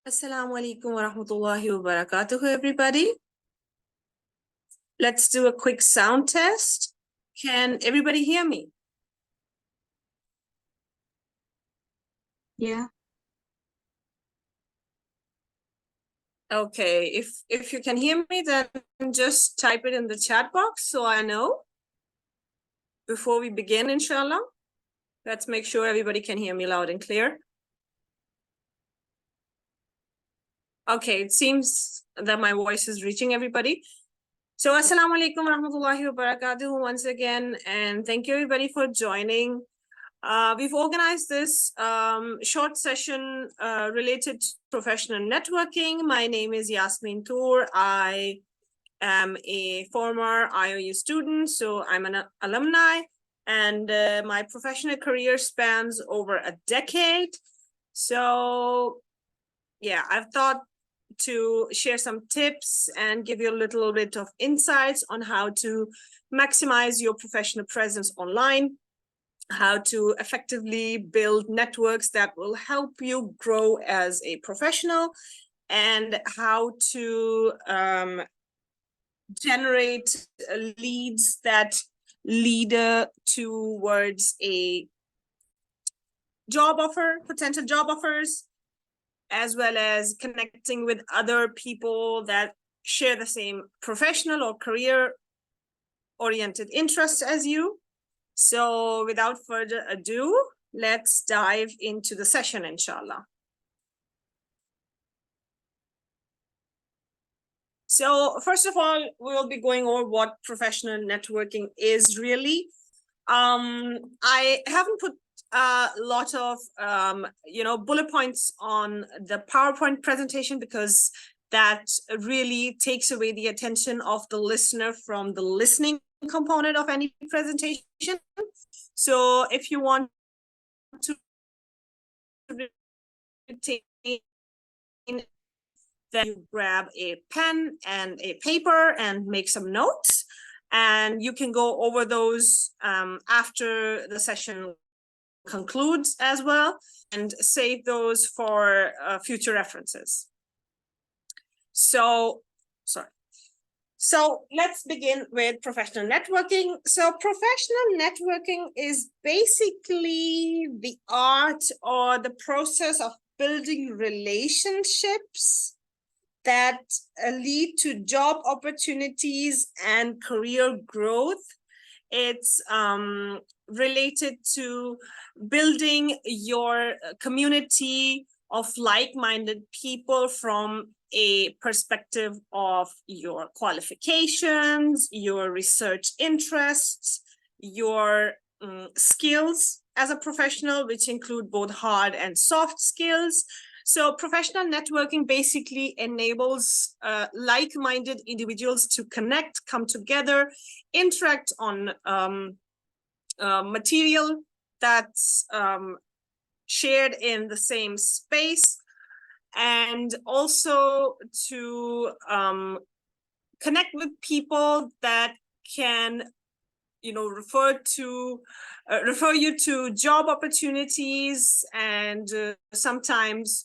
Assalamu alaikum wa rahmatullahi wa barakatuh, everybody. Let's do a quick sound test. Can everybody hear me? Yeah. Okay, if you can hear me, then just type it in the chat box so I know before we begin, inshallah. Let's make sure everybody can hear me loud and clear. Okay, it seems that my voice is reaching everybody. So assalamu alaikum wa rahmatullahi wa barakatuh once again, and thank you everybody for joining. We've organized this short session related to professional networking. My name is Yasmin Tour. I am a former IOU student, so I'm an alumni, and my professional career spans over a decade. So yeah, I've thought to share some tips and give you a little bit of insights on how to maximize your professional presence online, how to effectively build networks that will help you grow as a professional, and how to generate leads that lead towards a job offer, potential job offers, as well as connecting with other people that share the same professional or career-oriented interests as you. So without further ado, let's dive into the session, inshallah. So first of all, we'll be going over what professional networking is really. I haven't put a lot of bullet points on the PowerPoint presentation because that really takes away the attention of the listener from the listening component of any presentation. So if you want to retain, then you grab a pen and a paper and make some notes, and you can go over those after the session concludes as well, and save those for future references. So let's begin with professional networking. So professional networking is basically the art or the process of building relationships that lead to job opportunities and career growth. It's related to building your community of like-minded people from a perspective of your qualifications, your research interests, your skills as a professional, which include both hard and soft skills. So professional networking basically enables like-minded individuals to connect, come together, interact on material that's shared in the same space, and also to connect with people that can refer you to job opportunities, and sometimes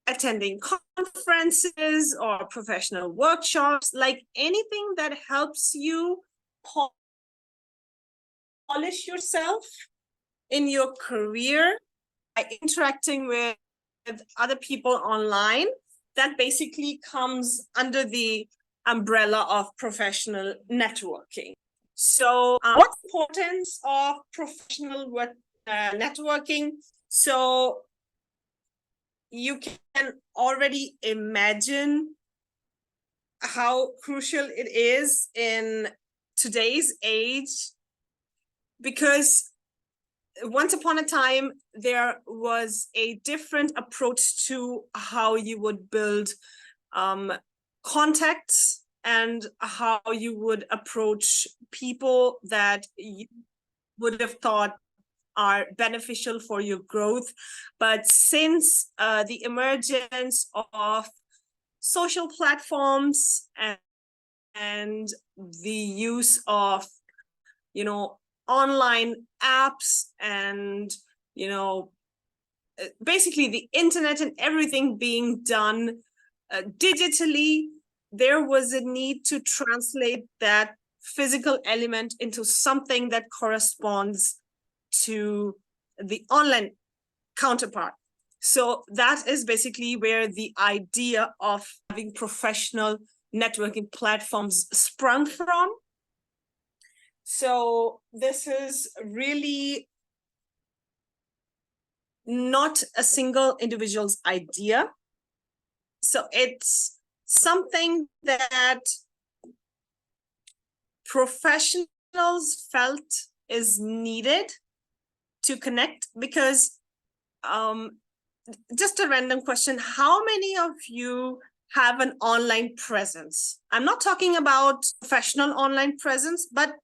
attending conferences or professional workshops, like anything that helps you polish yourself in your career by interacting with other people online. That basically comes under the umbrella of professional networking. So what's the importance of professional networking? So you can already imagine how crucial it is in today's age, because once upon a time, there was a different approach to how you would build contacts and how you would approach people that you would have thought are beneficial for your growth. But since the emergence of social platforms and the use of, online apps and, basically the internet and everything being done digitally, there was a need to translate that physical element into something that corresponds to the online counterpart. So that is basically where the idea of having professional networking platforms sprung from. So this is really not a single individual's idea. So it's something that professionals felt is needed to connect, because just a random question, how many of you have an online presence? I'm not talking about professional online presence, but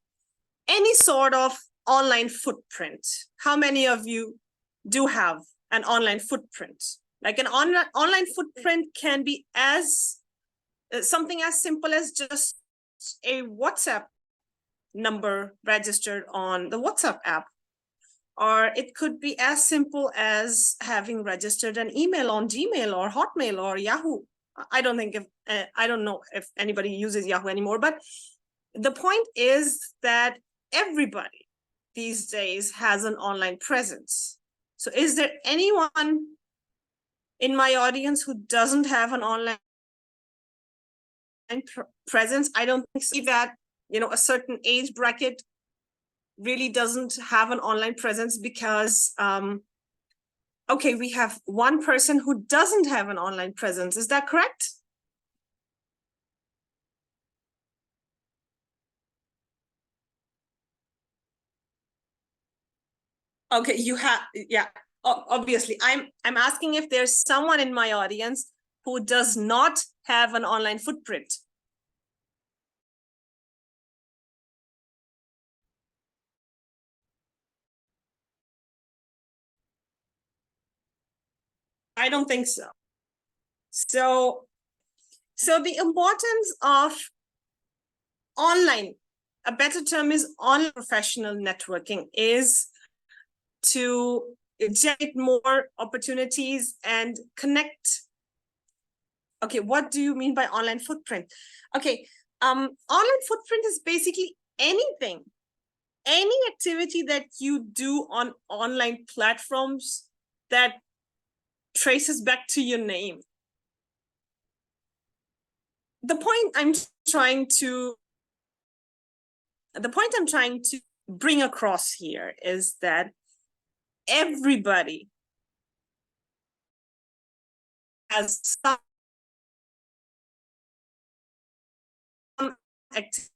any sort of online footprint. How many of you do have an online footprint? Like an online footprint can be as something as simple as just a WhatsApp number registered on the WhatsApp app. Or it could be as simple as having registered an email on Gmail or Hotmail or Yahoo. I don't know if anybody uses Yahoo anymore, but the point is that everybody these days has an online presence. So is there anyone in my audience who doesn't have an online presence? I don't think so. That, a certain age bracket really doesn't have an online presence because, okay, we have one person who doesn't have an online presence. Is that correct? Okay, you have, yeah, obviously. I'm asking if there's someone in my audience who does not have an online footprint. I don't think so. So the importance of online, a better term is online professional networking, is to generate more opportunities and connect. Okay, what do you mean by online footprint? Okay, online footprint is basically anything, any activity that you do on online platforms that traces back to your name. The point I'm trying to bring across here is that everybody has some activity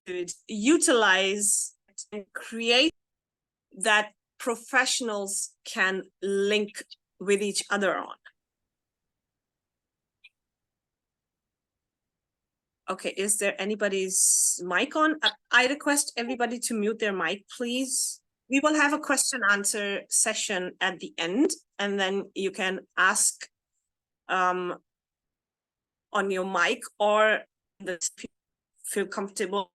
to utilize and create that professionals can link with each other on. Okay, is there anybody's mic on? I request everybody to mute their mic, please. We will have a question answer session at the end, and then you can ask on your mic, or feel comfortable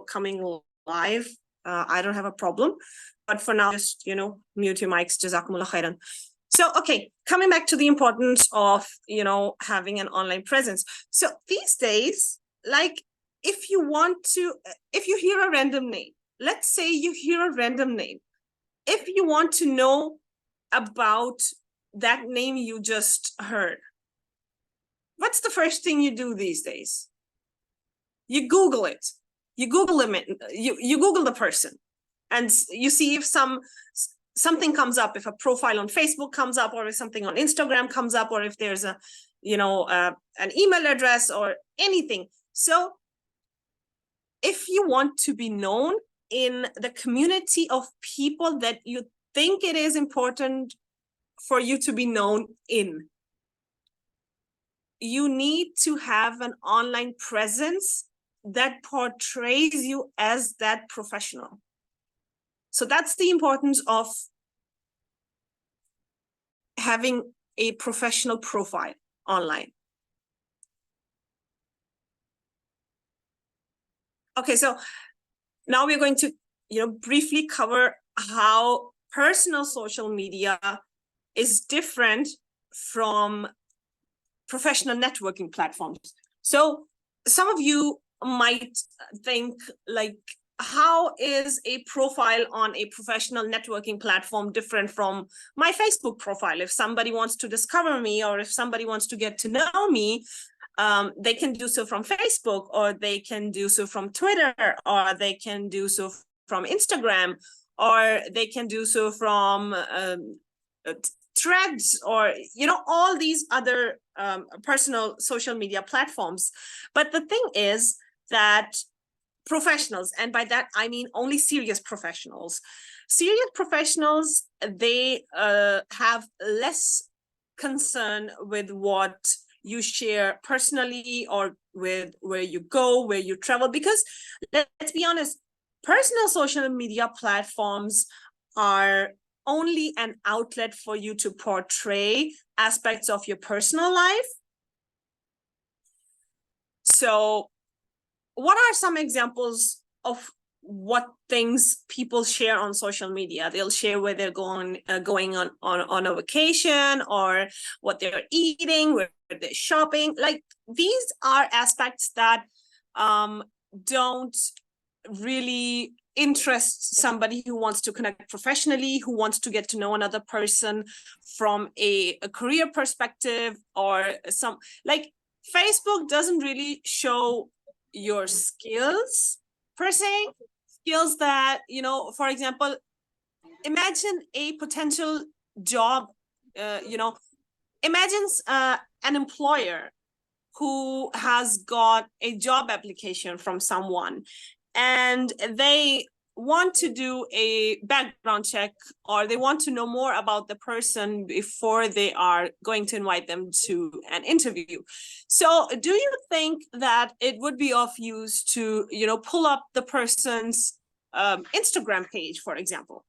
coming live. I don't have a problem, but for now, just, mute your mics. Jazakumullah khairan. So, okay, coming back to the importance of, having an online presence. So these days, like, if you hear a random name, let's say you hear a random name, if you want to know about that name you just heard, what's the first thing you do these days? You Google it. You Google them. You Google the person, and you see if something comes up, if a profile on Facebook comes up, or if something on Instagram comes up, or if there's an email address or anything. So if you want to be known in the community of people that you think it is important for you to be known in, you need to have an online presence that portrays you as that professional. So that's the importance of having a professional profile online. Okay, so now we're going to, briefly cover how personal social media is different from professional networking platforms. So some of you might think, like, how is a profile on a professional networking platform different from my Facebook profile? If somebody wants to discover me, or if somebody wants to get to know me, they can do so from Facebook, or they can do so from Twitter, or they can do so from Instagram, or they can do so from Threads, or all these other personal social media platforms. But the thing is that professionals, and by that I mean only serious professionals, they have less concern with what you share personally, or with where you go, where you travel, because let's be honest, personal social media platforms are only an outlet for you to portray aspects of your personal life. So what are some examples of what things people share on social media? They'll share where they're going on a vacation, or what they're eating, where they're shopping. Like, these are aspects that don't really interest somebody who wants to connect professionally, who wants to get to know another person from a career perspective, or some, like, Facebook doesn't really show your skills per se, skills that, for example, imagine a potential job, imagine an employer who has got a job application from someone, and they want to do a background check, or they want to know more about the person before they are going to invite them to an interview. So do you think that it would be of use to, pull up the person's Instagram page, for example?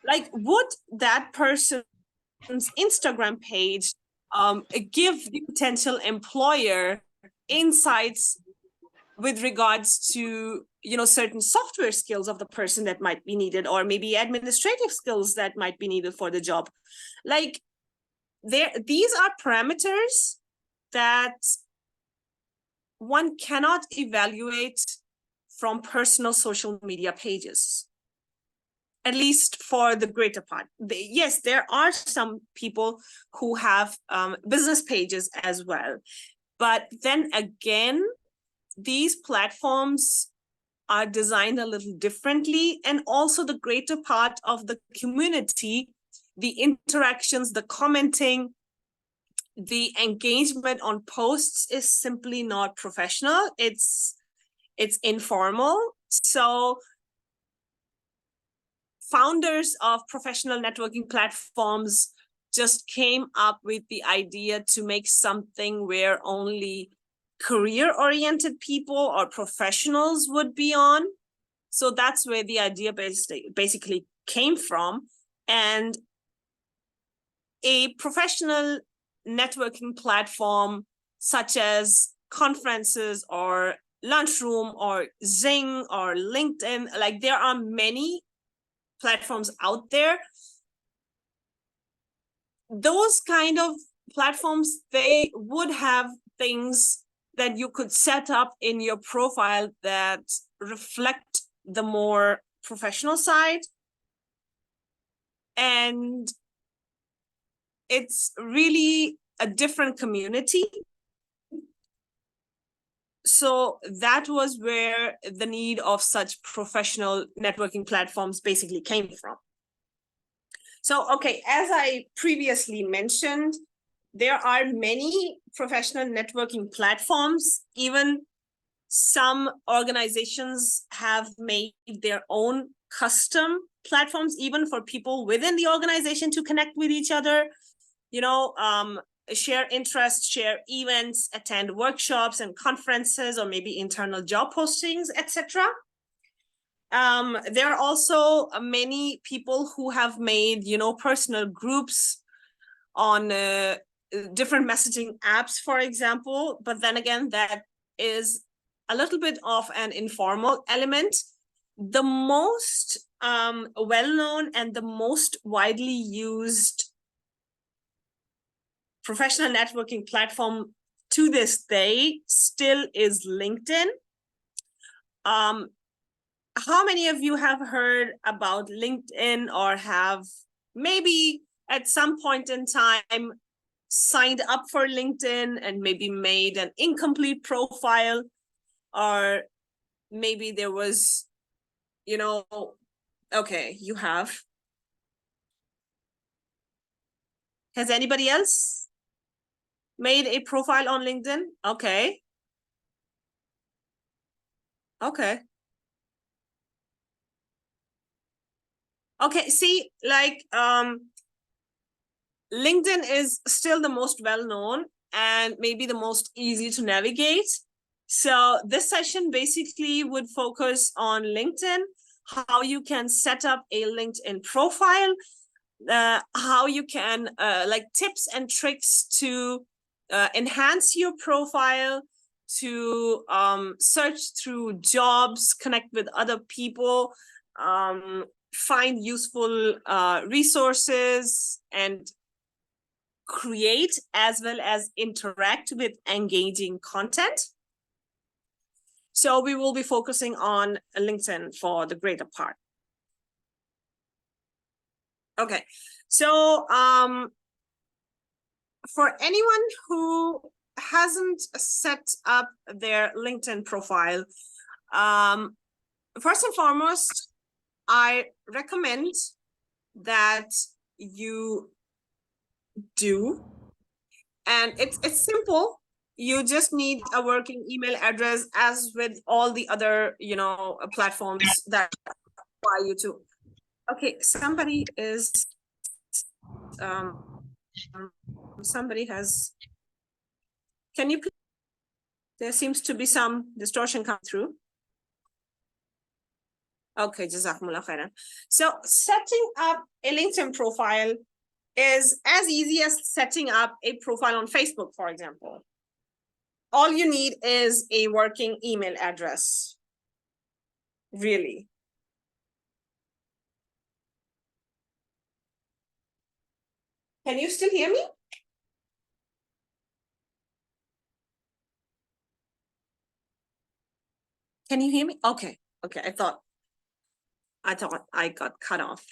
Like, would that person's Instagram page give the potential employer insights with regards to, certain software skills of the person that might be needed, or maybe administrative skills that might be needed for the job? Like, these are parameters that one cannot evaluate from personal social media pages, at least for the greater part. Yes, there are some people who have business pages as well, but then again, these platforms are designed a little differently, and also the greater part of the community, the interactions, the commenting, the engagement on posts is simply not professional. It's informal. So founders of professional networking platforms just came up with the idea to make something where only career-oriented people or professionals would be on. So that's where the idea basically came from. And a professional networking platform such as conferences, or Lunchroom, or Zing, or LinkedIn, like, there are many platforms out there. Those kind of platforms, they would have things that you could set up in your profile that reflect the more professional side. And it's really a different community. So that was where the need of such professional networking platforms basically came from. So, okay, as I previously mentioned, there are many professional networking platforms. Even some organizations have made their own custom platforms, even for people within the organization to connect with each other, share interests, share events, attend workshops and conferences, or maybe internal job postings, etc. There are also many people who have made, personal groups on different messaging apps, for example. But then again, that is a little bit of an informal element. The most well-known and the most widely used professional networking platform to this day still is LinkedIn. How many of you have heard about LinkedIn or have maybe at some point in time signed up for LinkedIn and maybe made an incomplete profile, or maybe there was, okay, you have. Has anybody else made a profile on LinkedIn? Okay. Okay. Okay, see, like LinkedIn is still the most well-known and maybe the most easy to navigate. So this session basically would focus on LinkedIn, how you can set up a LinkedIn profile, how you can like tips and tricks to enhance your profile, to search through jobs, connect with other people, find useful resources, and create as well as interact with engaging content. So we will be focusing on LinkedIn for the greater part. Okay, so for anyone who hasn't set up their LinkedIn profile, first and foremost, I recommend that you do. And it's simple. You just need a working email address, as with all the other, platforms that require you to. Okay, somebody has, can you please, there seems to be some distortion coming through. Okay, jazakumullah khairan. So setting up a LinkedIn profile is as easy as setting up a profile on Facebook, for example. All you need is a working email address, really. Can you still hear me? Can you hear me? Okay, okay, I thought I got cut off.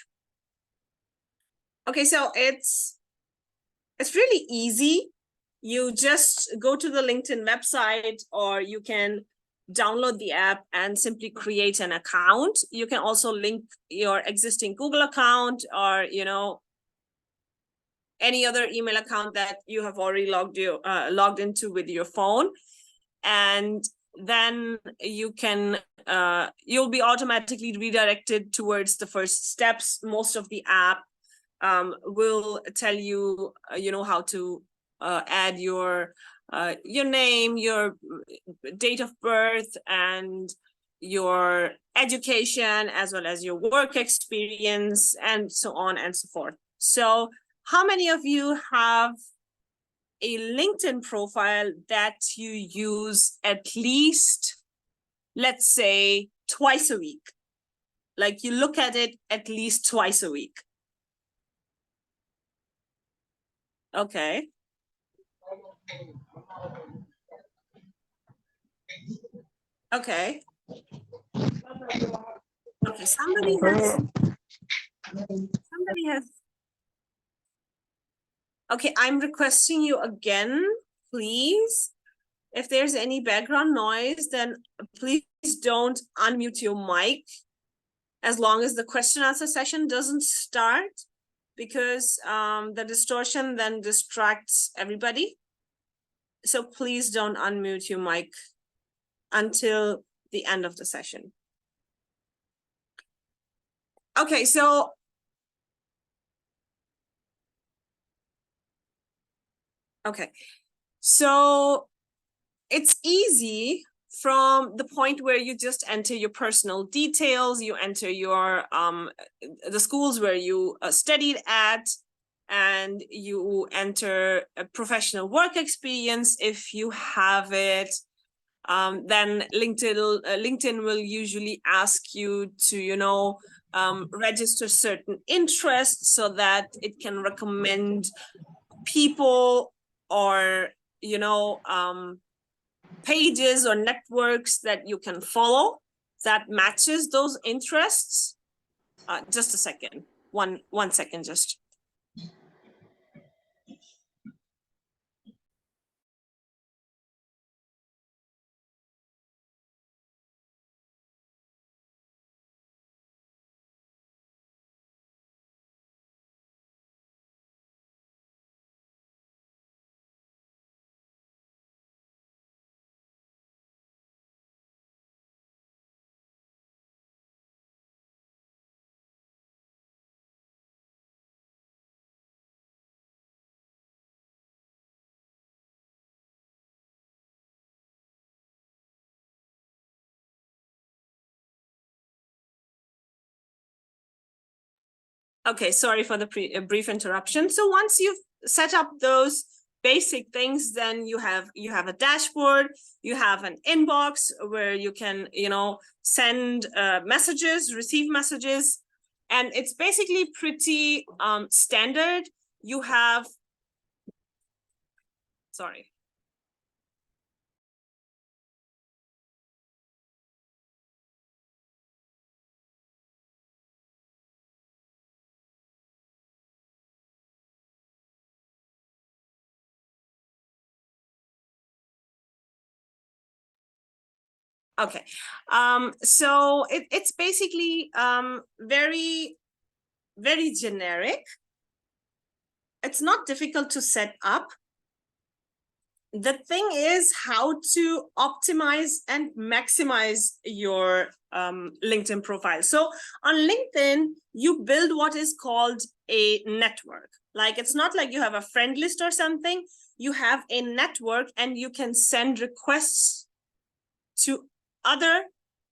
Okay, so it's really easy. You just go to the LinkedIn website, or you can download the app and simply create an account. You can also link your existing Google account, or any other email account that you have already logged into with your phone, and then you can you'll be automatically redirected towards the first steps. Most of the app will tell you how to add your name, your date of birth, and your education, as well as your work experience, and so on and so forth. So how many of you have a LinkedIn profile that you use at least, let's say, twice a week? Like, you look at it at least twice a week. Okay. Okay. Okay, somebody has. Okay, I'm requesting you again, please. If there's any background noise, then please don't unmute your mic as long as the question answer session doesn't start, because the distortion then distracts everybody. So please don't unmute your mic until the end of the session. Okay, so it's easy from the point where you just enter your personal details, you enter your the schools where you studied at, and you enter a professional work experience if you have it. Then LinkedIn will usually ask you to register certain interests so that it can recommend people or, pages or networks that you can follow that matches those interests. Just a second, one second, just. Okay, sorry for the brief interruption. So once you've set up those basic things, then you have a dashboard, you have an inbox where you can, send messages, receive messages, and it's basically pretty standard. You have, sorry. Okay, so it's basically very, very generic. It's not difficult to set up. The thing is how to optimize and maximize your LinkedIn profile. So on LinkedIn, you build what is called a network. Like, it's not like you have a friend list or something. You have a network and you can send requests to other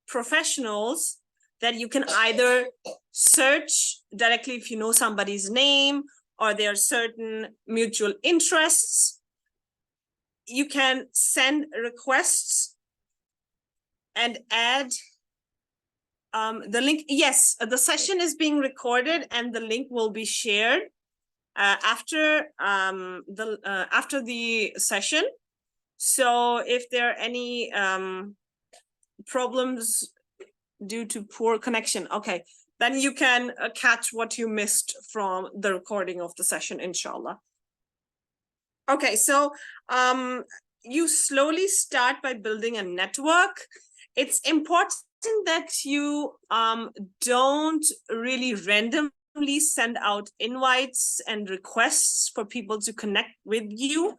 professionals that you can either search directly if you know somebody's name or there are certain mutual interests. You can send requests and add the link. Yes, the session is being recorded and the link will be shared after the session. So if there are any problems due to poor connection, okay, then you can catch what you missed from the recording of the session, inshallah. Okay, so you slowly start by building a network. It's important that you don't really randomly send out invites and requests for people to connect with you,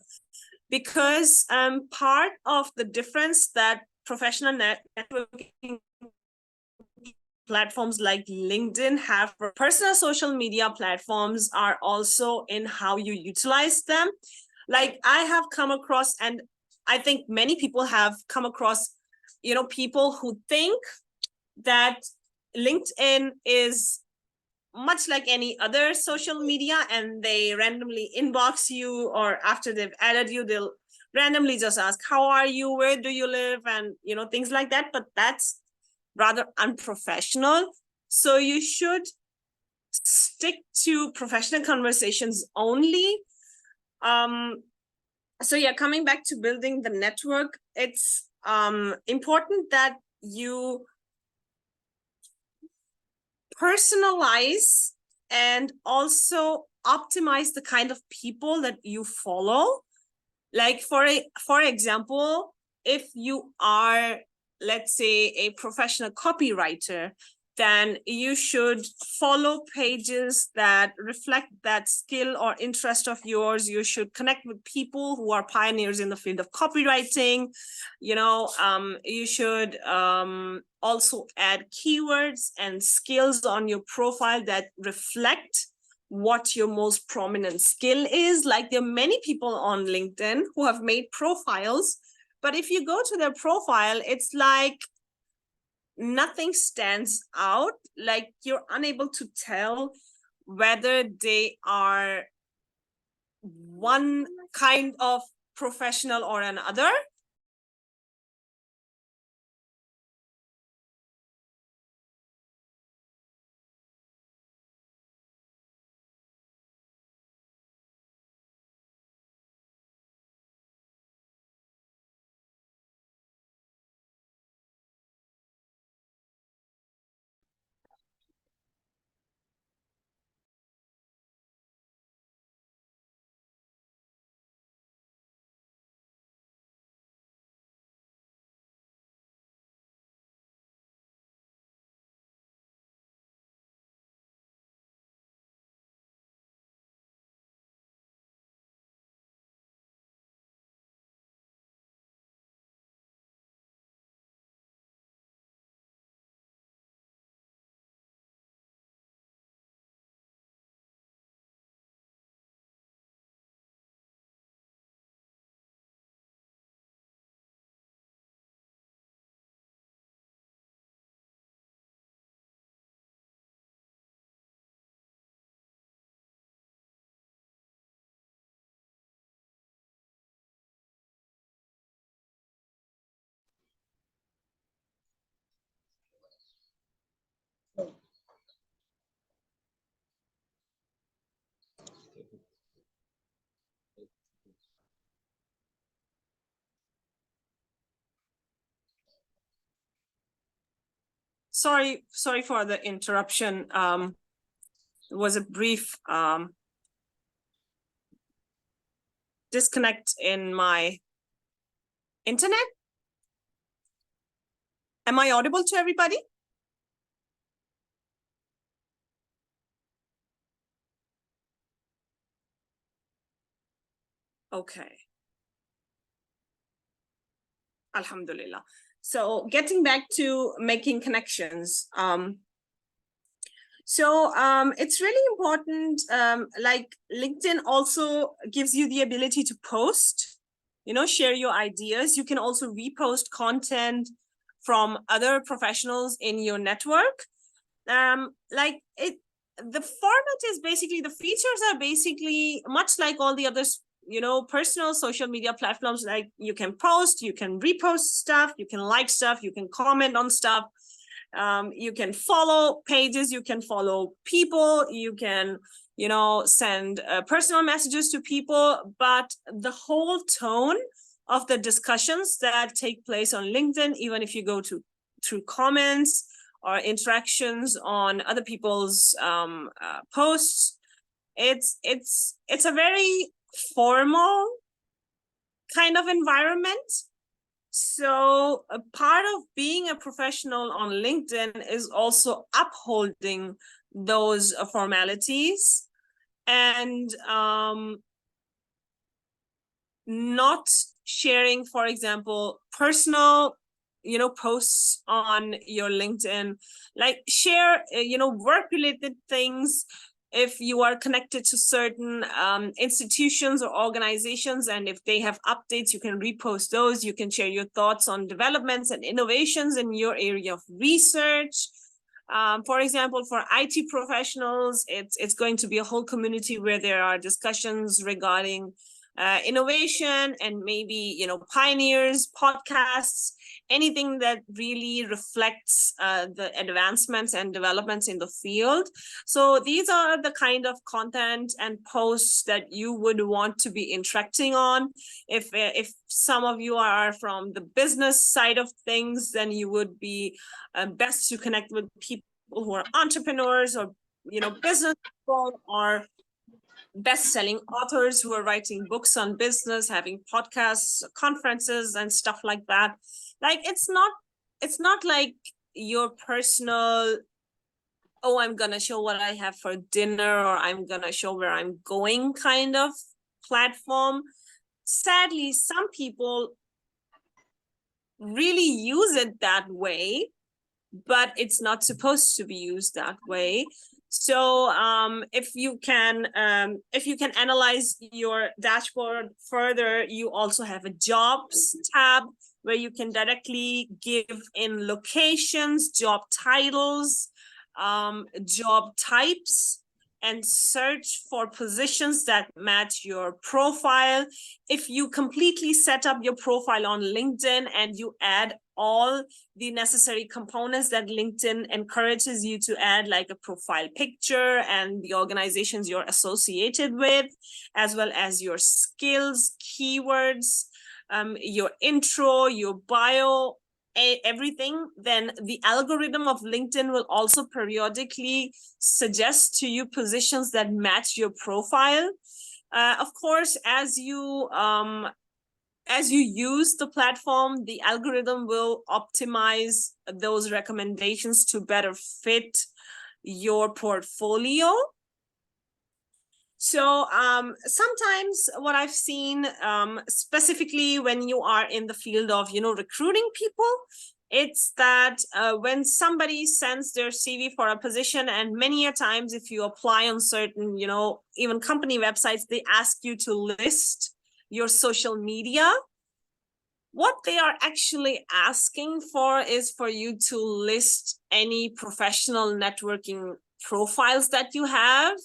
because part of the difference that professional networking platforms like LinkedIn have for personal social media platforms are also in how you utilize them. Like, I have come across, and I think many people have come across, people who think that LinkedIn is much like any other social media, and they randomly inbox you, or after they've added you, they'll randomly just ask, how are you, where do you live, and things like that. But that's rather unprofessional. So you should stick to professional conversations only. So yeah, coming back to building the network, it's important that you personalize and also optimize the kind of people that you follow. Like, for example, if you are, let's say, a professional copywriter, then you should follow pages that reflect that skill or interest of yours. You should connect with people who are pioneers in the field of copywriting. You should also add keywords and skills on your profile that reflect what your most prominent skill is. Like, there are many people on LinkedIn who have made profiles, but if you go to their profile, it's like nothing stands out. Like, you're unable to tell whether they are one kind of professional or another. sorry for the interruption. It was a brief disconnect in my internet. Am I audible to everybody? Okay. Alhamdulillah. So getting back to making connections. It's really important. Like LinkedIn also gives you the ability to post, share your ideas. You can also repost content from other professionals in your network. The format is basically, the features are basically much like all the others, personal social media platforms. Like you can post, you can repost stuff, you can like stuff, you can comment on stuff. You can follow pages, you can follow people, you can, send personal messages to people, but the whole tone of the discussions that take place on LinkedIn, even if you go through comments or interactions on other people's posts, it's a very formal kind of environment. So a part of being a professional on LinkedIn is also upholding those formalities and not sharing, for example, personal, posts on your LinkedIn. Like share, work-related things. If you are connected to certain institutions or organizations, and if they have updates, you can repost those. You can share your thoughts on developments and innovations in your area of research. For example, for IT professionals, it's going to be a whole community where there are discussions regarding innovation and maybe, pioneers, podcasts, anything that really reflects the advancements and developments in the field. So these are the kind of content and posts that you would want to be interacting on. If some of you are from the business side of things, then you would be best to connect with people who are entrepreneurs or, business people, or best-selling authors who are writing books on business, having podcasts, conferences, and stuff like that. Like it's not like your personal, oh, I'm gonna show what I have for dinner, or I'm gonna show where I'm going kind of platform. Sadly, some people really use it that way, but it's not supposed to be used that way. So if you can analyze your dashboard further, you also have a jobs tab where you can directly give in locations, job titles, job types, and search for positions that match your profile. If you completely set up your profile on LinkedIn and you add all the necessary components that LinkedIn encourages you to add, like a profile picture and the organizations you're associated with, as well as your skills, keywords, your intro, your bio, everything, then the algorithm of LinkedIn will also periodically suggest to you positions that match your profile. Of course, as you use the platform, the algorithm will optimize those recommendations to better fit your portfolio. So sometimes what I've seen, specifically when you are in the field of, recruiting people, it's that when somebody sends their CV for a position, and many a times if you apply on certain, even company websites, they ask you to list your social media. What they are actually asking for is for you to list any professional networking profiles that you have.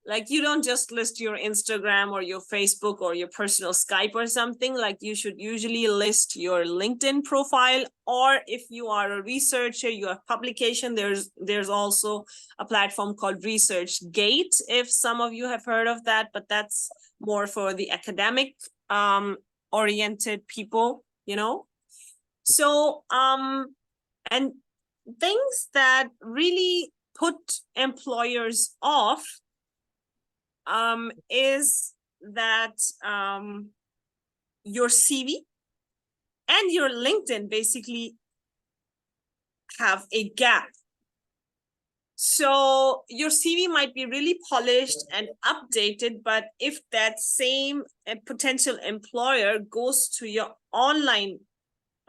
Like you don't just list your Instagram or your Facebook or your personal Skype or something. Like you should usually list your LinkedIn profile, or if you are a researcher, you have publication, there's also a platform called ResearchGate, if some of you have heard of that, but that's more for the academic oriented people, So and things that really put employers off is that your CV and your LinkedIn basically have a gap. So your CV might be really polished and updated, but if that same potential employer goes to your online,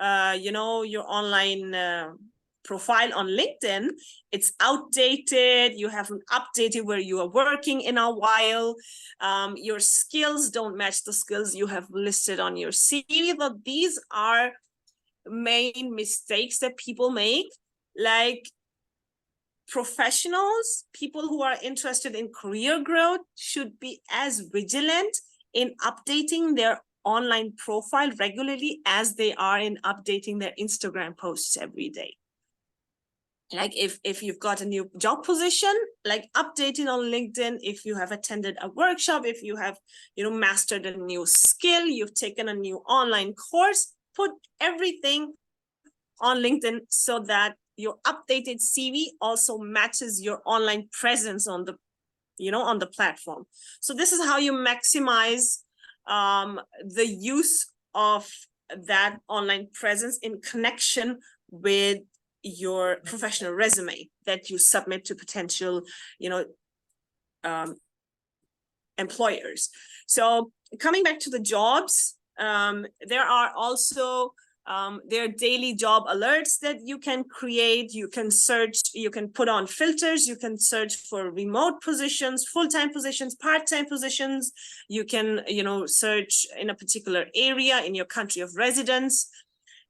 your online profile on LinkedIn, it's outdated. You haven't updated where you are working in a while. Your skills don't match the skills you have listed on your CV. But these are main mistakes that people make. Like, professionals, people who are interested in career growth, should be as vigilant in updating their online profile regularly as they are in updating their Instagram posts every day. Like, if you've got a new job position, like updating on LinkedIn. If you have attended a workshop, if you have mastered a new skill, you've taken a new online course, put everything on LinkedIn so that your updated CV also matches your online presence on the on the platform. So this is how you maximize the use of that online presence in connection with your professional resume that you submit to potential employers. So coming back to the jobs, there are also there are daily job alerts that you can create. You can search, you can put on filters, you can search for remote positions, full-time positions, part-time positions. You can, search in a particular area in your country of residence.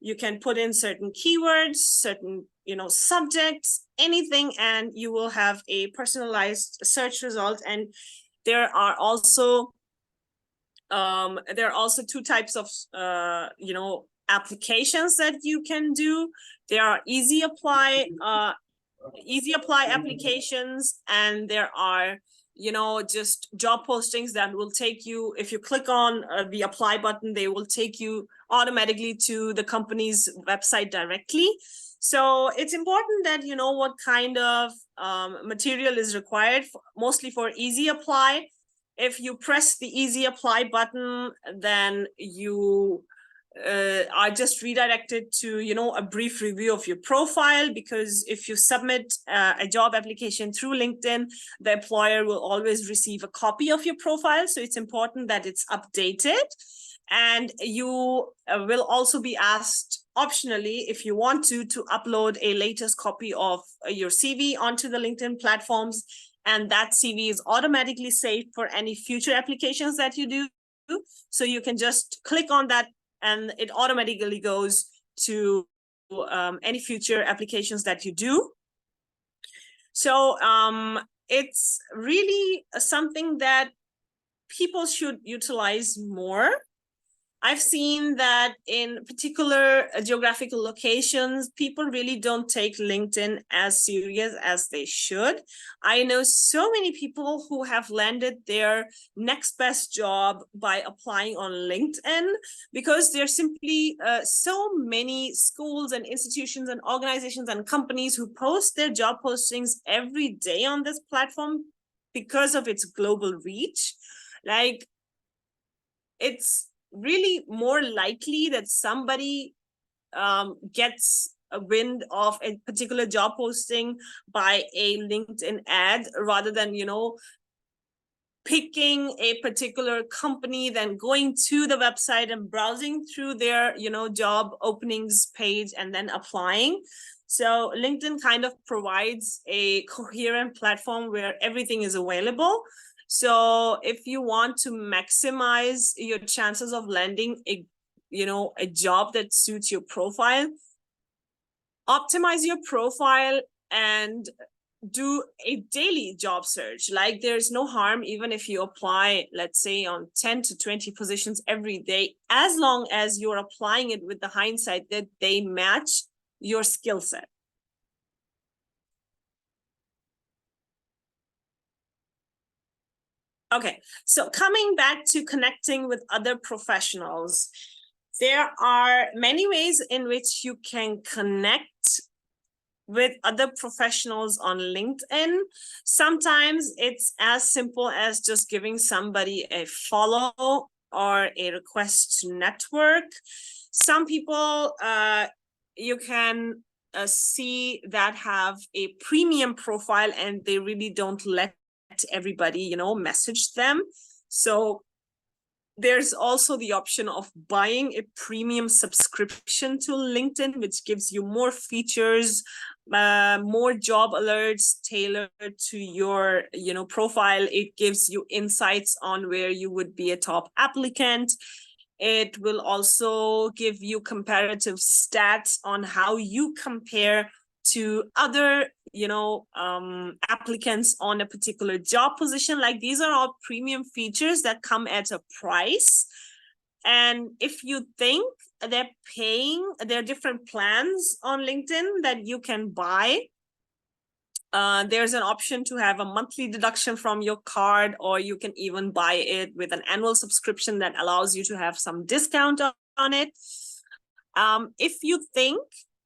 You can put in certain keywords, certain, subjects, anything, and you will have a personalized search result. And there are also two types of, applications that you can do. There are easy apply applications, and there are just job postings that will take you, if you click on the apply button, they will take you automatically to the company's website directly. So it's important that you know what kind of material is required, mostly for easy apply. If you press the easy apply button, then you are just redirected to a brief review of your profile, because if you submit a job application through LinkedIn, the employer will always receive a copy of your profile. So it's important that it's updated. And you will also be asked optionally, if you want to upload a latest copy of your CV onto the LinkedIn platforms, and that CV is automatically saved for any future applications that you do. So you can just click on that and it automatically goes to any future applications that you do. So it's really something that people should utilize more. I've seen that in particular geographical locations, people really don't take LinkedIn as serious as they should. I know so many people who have landed their next best job by applying on LinkedIn, because there's simply so many schools and institutions and organizations and companies who post their job postings every day on this platform because of its global reach. Like, it's really more likely that somebody gets a wind of a particular job posting by a LinkedIn ad, rather than picking a particular company, then going to the website and browsing through their job openings page and then applying. So LinkedIn kind of provides a coherent platform where everything is available. So if you want to maximize your chances of landing a job that suits your profile, optimize your profile and do a daily job search. Like, there's no harm even if you apply, let's say, on 10 to 20 positions every day, as long as you're applying it with the hindsight that they match your skill set. Okay, so coming back to connecting with other professionals, there are many ways in which you can connect with other professionals on LinkedIn. Sometimes it's as simple as just giving somebody a follow or a request to network. Some people you can see that have a premium profile and they really don't let everybody, message them. So there's also the option of buying a premium subscription to LinkedIn, which gives you more features, more job alerts tailored to your, profile. It gives you insights on where you would be a top applicant. It will also give you comparative stats on how you compare to other, applicants on a particular job position. Like, these are all premium features that come at a price. And if you think there are different plans on LinkedIn that you can buy. There's an option to have a monthly deduction from your card, or you can even buy it with an annual subscription that allows you to have some discount on it. If you think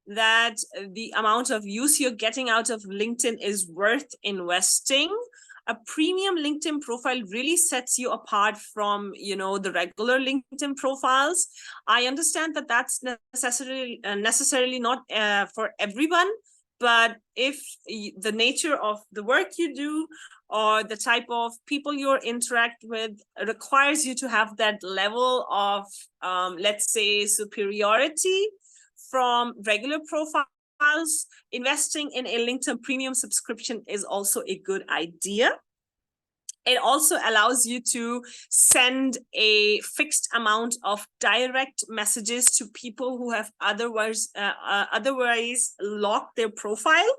that the amount of use you're getting out of LinkedIn is worth investing, a premium LinkedIn profile really sets you apart from, the regular LinkedIn profiles. I understand that that's necessarily not for everyone, but if the nature of the work you do or the type of people you interact with requires you to have that level of, let's say, superiority from regular profiles, investing in a LinkedIn premium subscription is also a good idea. It also allows you to send a fixed amount of direct messages to people who have otherwise locked their profile.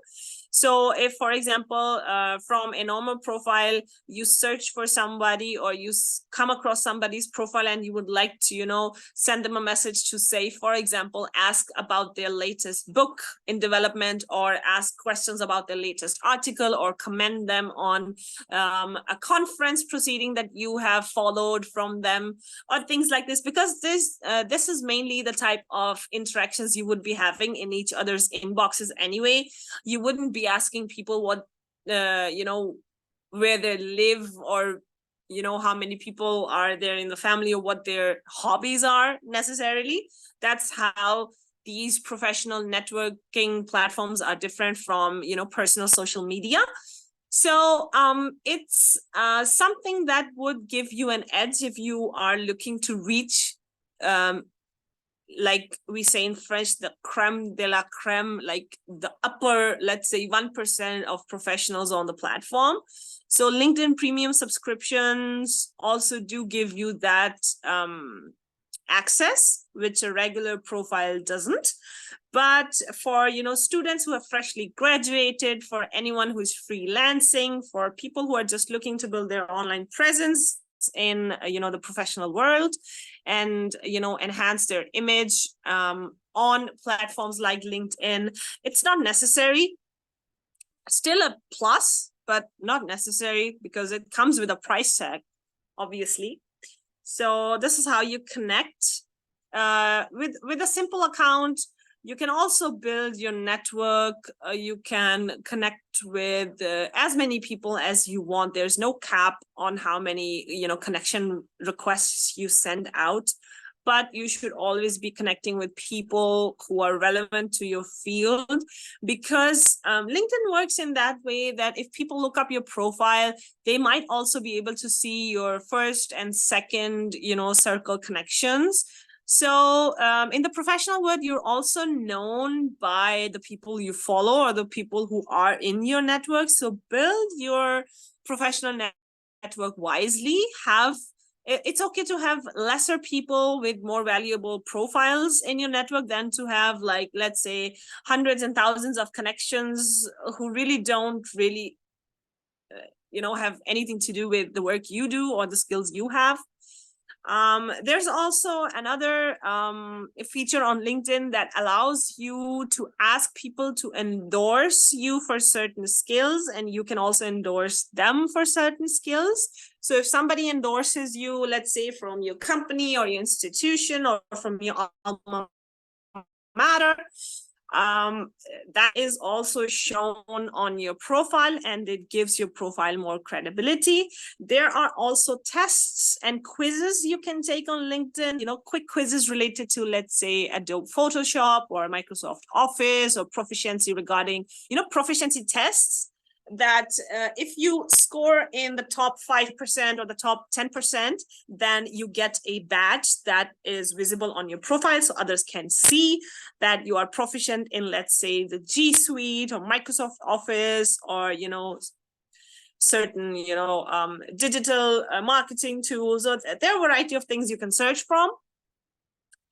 So if, for example, from a normal profile, you search for somebody or you come across somebody's profile and you would like to, send them a message to say, for example, ask about their latest book in development, or ask questions about their latest article, or commend them on a conference proceeding that you have followed from them, or things like this, because this is mainly the type of interactions you would be having in each other's inboxes anyway. You wouldn't be asking people what where they live, or how many people are there in the family, or what their hobbies are necessarily. That's how these professional networking platforms are different from personal social media. So it's something that would give you an edge if you are looking to reach like we say in French, the creme de la creme, like the upper, let's say 1% of professionals on the platform. So LinkedIn premium subscriptions also do give you that access, which a regular profile doesn't. But for students who have freshly graduated, for anyone who's freelancing, for people who are just looking to build their online presence in the professional world, and enhance their image on platforms like LinkedIn, it's not necessary. Still a plus, but not necessary, because it comes with a price tag, obviously. So this is how you connect with a simple account. You can also build your network. You can connect with as many people as you want. There's no cap on how many, connection requests you send out, but you should always be connecting with people who are relevant to your field, because LinkedIn works in that way that if people look up your profile, they might also be able to see your first and second, circle connections. So in the professional world, you're also known by the people you follow or the people who are in your network. So build your professional network wisely. It's okay to have lesser people with more valuable profiles in your network than to have, like, let's say, hundreds and thousands of connections who really don't have anything to do with the work you do or the skills you have. There's also another feature on LinkedIn that allows you to ask people to endorse you for certain skills, and you can also endorse them for certain skills. So if somebody endorses you, let's say from your company or your institution or from your alma mater, That is also shown on your profile, and it gives your profile more credibility. There are also tests and quizzes you can take on LinkedIn, quick quizzes related to, let's say, Adobe Photoshop or Microsoft Office, or proficiency regarding, proficiency tests that if you score in the top 5% or the top 10%, then you get a badge that is visible on your profile, so others can see that you are proficient in, let's say, the G Suite or Microsoft Office, or certain digital marketing tools. Or there are a variety of things you can search from.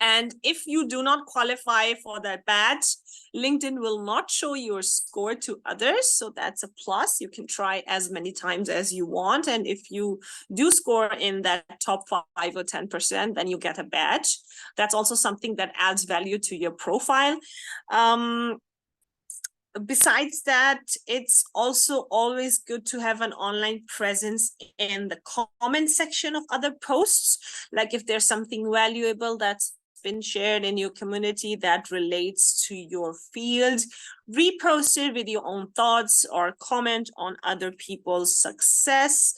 And if you do not qualify for that badge, LinkedIn will not show your score to others. So that's a plus. You can try as many times as you want. And if you do score in that top 5 or 10%, then you get a badge. That's also something that adds value to your profile. Besides that, it's also always good to have an online presence in the comment section of other posts. Like if there's something valuable that's been shared in your community that relates to your field, repost it with your own thoughts or comment on other people's success.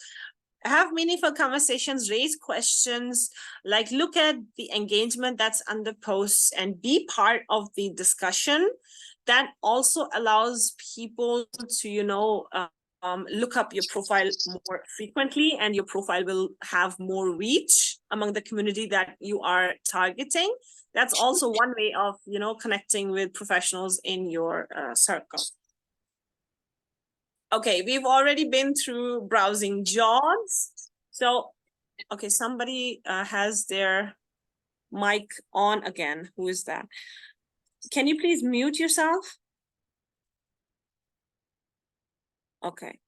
Have meaningful conversations, raise questions, like look at the engagement that's under posts and be part of the discussion. That also allows people to, look up your profile more frequently, and your profile will have more reach among the community that you are targeting. That's also one way of, connecting with professionals in your circle. Okay, we've already been through browsing jobs. So, okay, somebody has their mic on again. Who is that? Can you please mute yourself? Okay.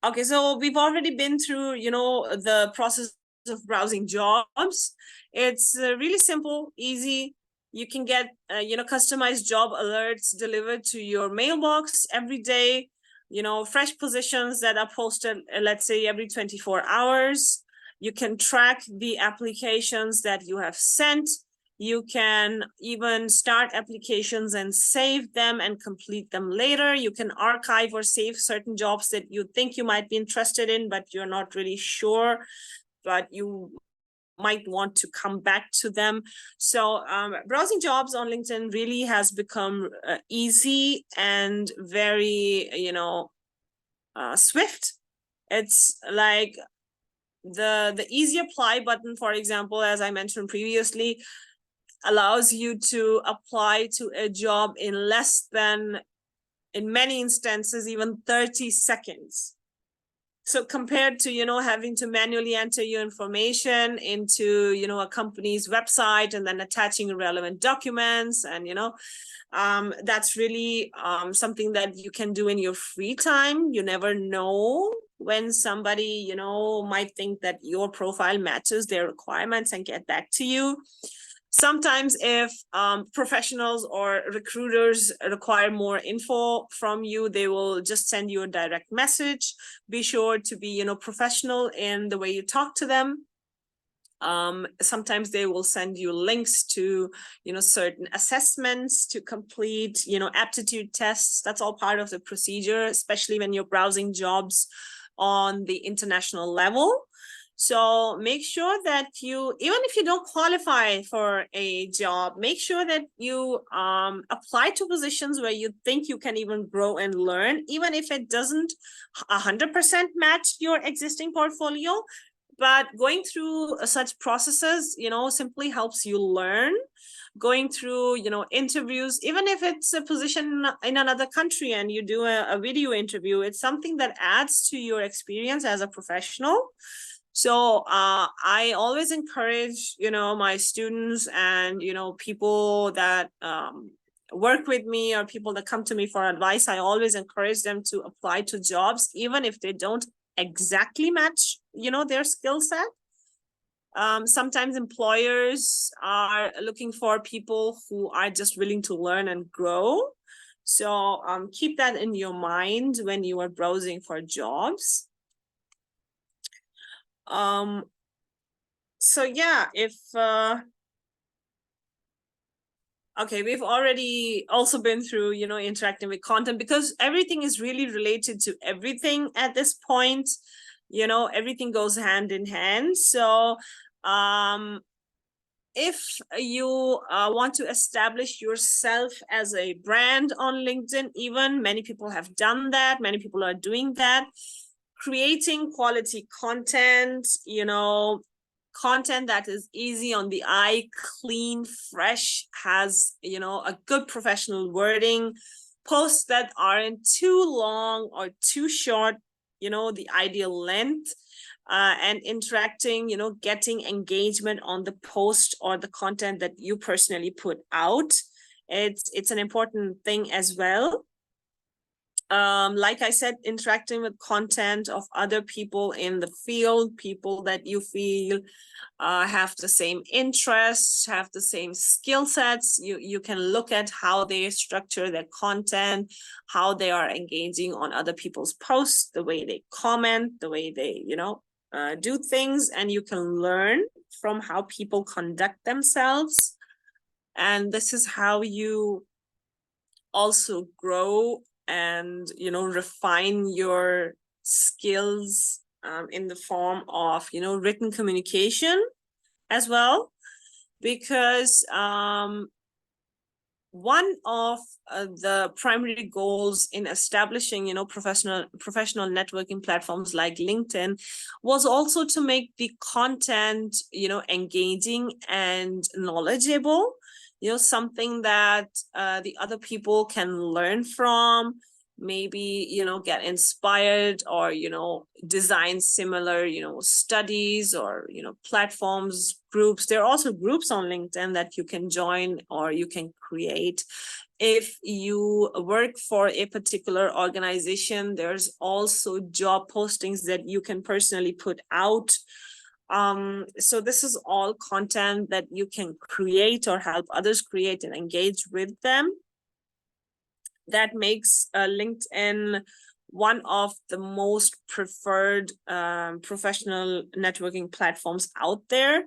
Okay, so we've already been through, the process of browsing jobs. It's really simple, easy. You can get, customized job alerts delivered to your mailbox every day, fresh positions that are posted, let's say, every 24 hours. You can track the applications that you have sent. You can even start applications and save them and complete them later. You can archive or save certain jobs that you think you might be interested in, but you're not really sure, but you might want to come back to them. So browsing jobs on LinkedIn really has become easy and very, swift. It's like the easy apply button, for example, as I mentioned previously, allows you to apply to a job in less than, in many instances, even 30 seconds. So compared to, having to manually enter your information into, a company's website and then attaching relevant documents, and, that's really something that you can do in your free time. You never know when somebody, might think that your profile matches their requirements and get back to you. Sometimes if professionals or recruiters require more info from you, they will just send you a direct message. Be sure to be, professional in the way you talk to them. Sometimes they will send you links to, certain assessments to complete, aptitude tests. That's all part of the procedure, especially when you're browsing jobs on the international level. So make sure that you, even if you don't qualify for a job, make sure that you apply to positions where you think you can even grow and learn, even if it doesn't 100% match your existing portfolio. But going through such processes, simply helps you learn. Going through, interviews, even if it's a position in another country and you do a video interview, it's something that adds to your experience as a professional. So I always encourage, my students and, people that work with me or people that come to me for advice, I always encourage them to apply to jobs, even if they don't exactly match, their skill set. Sometimes employers are looking for people who are just willing to learn and grow. So keep that in your mind when you are browsing for jobs. So yeah, if Okay, we've already also been through, interacting with content, because everything is really related to everything at this point. Everything goes hand in hand. So, if you want to establish yourself as a brand on LinkedIn, even many people have done that, many people are doing that, creating quality content, content that is easy on the eye, clean, fresh, has, a good professional wording, posts that aren't too long or too short, the ideal length, and interacting, getting engagement on the post or the content that you personally put out. It's an important thing as well. Like I said, interacting with content of other people in the field, people that you feel have the same interests, have the same skill sets. You can look at how they structure their content, how they are engaging on other people's posts, the way they comment, the way they, do things, and you can learn from how people conduct themselves. And this is how you also grow and, refine your skills in the form of, written communication as well. Because one of the primary goals in establishing, professional networking platforms like LinkedIn was also to make the content, engaging and knowledgeable, something that the other people can learn from, maybe, get inspired, or, design similar, studies, or, platforms, groups. There are also groups on LinkedIn that you can join or you can create. If you work for a particular organization, there's also job postings that you can personally put out. So this is all content that you can create or help others create and engage with them. That makes LinkedIn one of the most preferred professional networking platforms out there.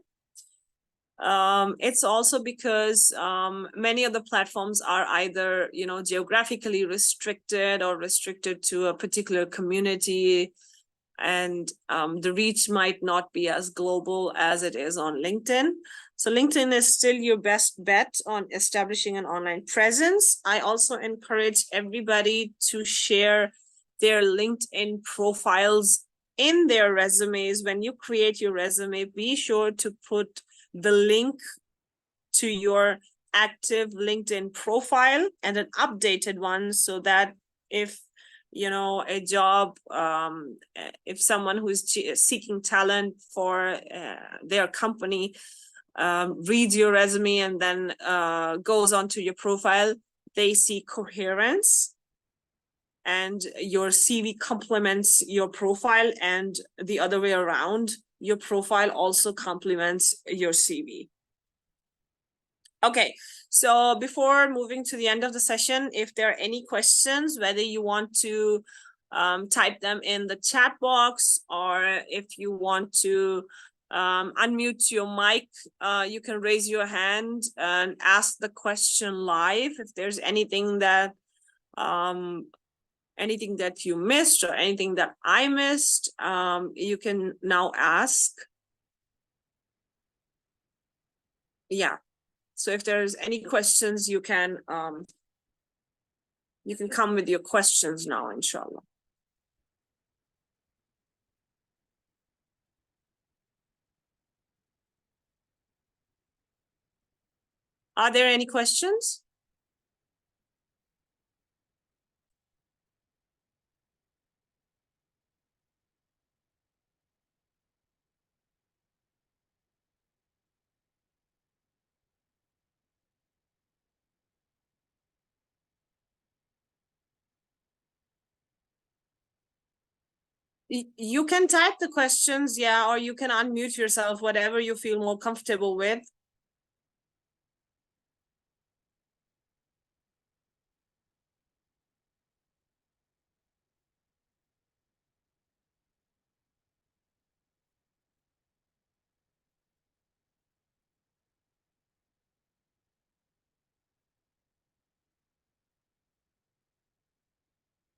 It's also because many of the platforms are either, geographically restricted or restricted to a particular community, and the reach might not be as global as it is on LinkedIn. So LinkedIn is still your best bet on establishing an online presence. I also encourage everybody to share their LinkedIn profiles in their resumes. When you create your resume, be sure to put the link to your active LinkedIn profile and an updated one, so that if a job, if someone who's seeking talent for their company reads your resume and then goes onto your profile, they see coherence, and your CV complements your profile, and the other way around, your profile also complements your CV. Okay, so before moving to the end of the session, if there are any questions, whether you want to type them in the chat box, or if you want to unmute your mic, you can raise your hand and ask the question live. If there's anything that you missed, or anything that I missed, you can now ask. Yeah. So if there's any questions, you can come with your questions now, inshallah. Are there any questions? You can type the questions, yeah, or you can unmute yourself, whatever you feel more comfortable with.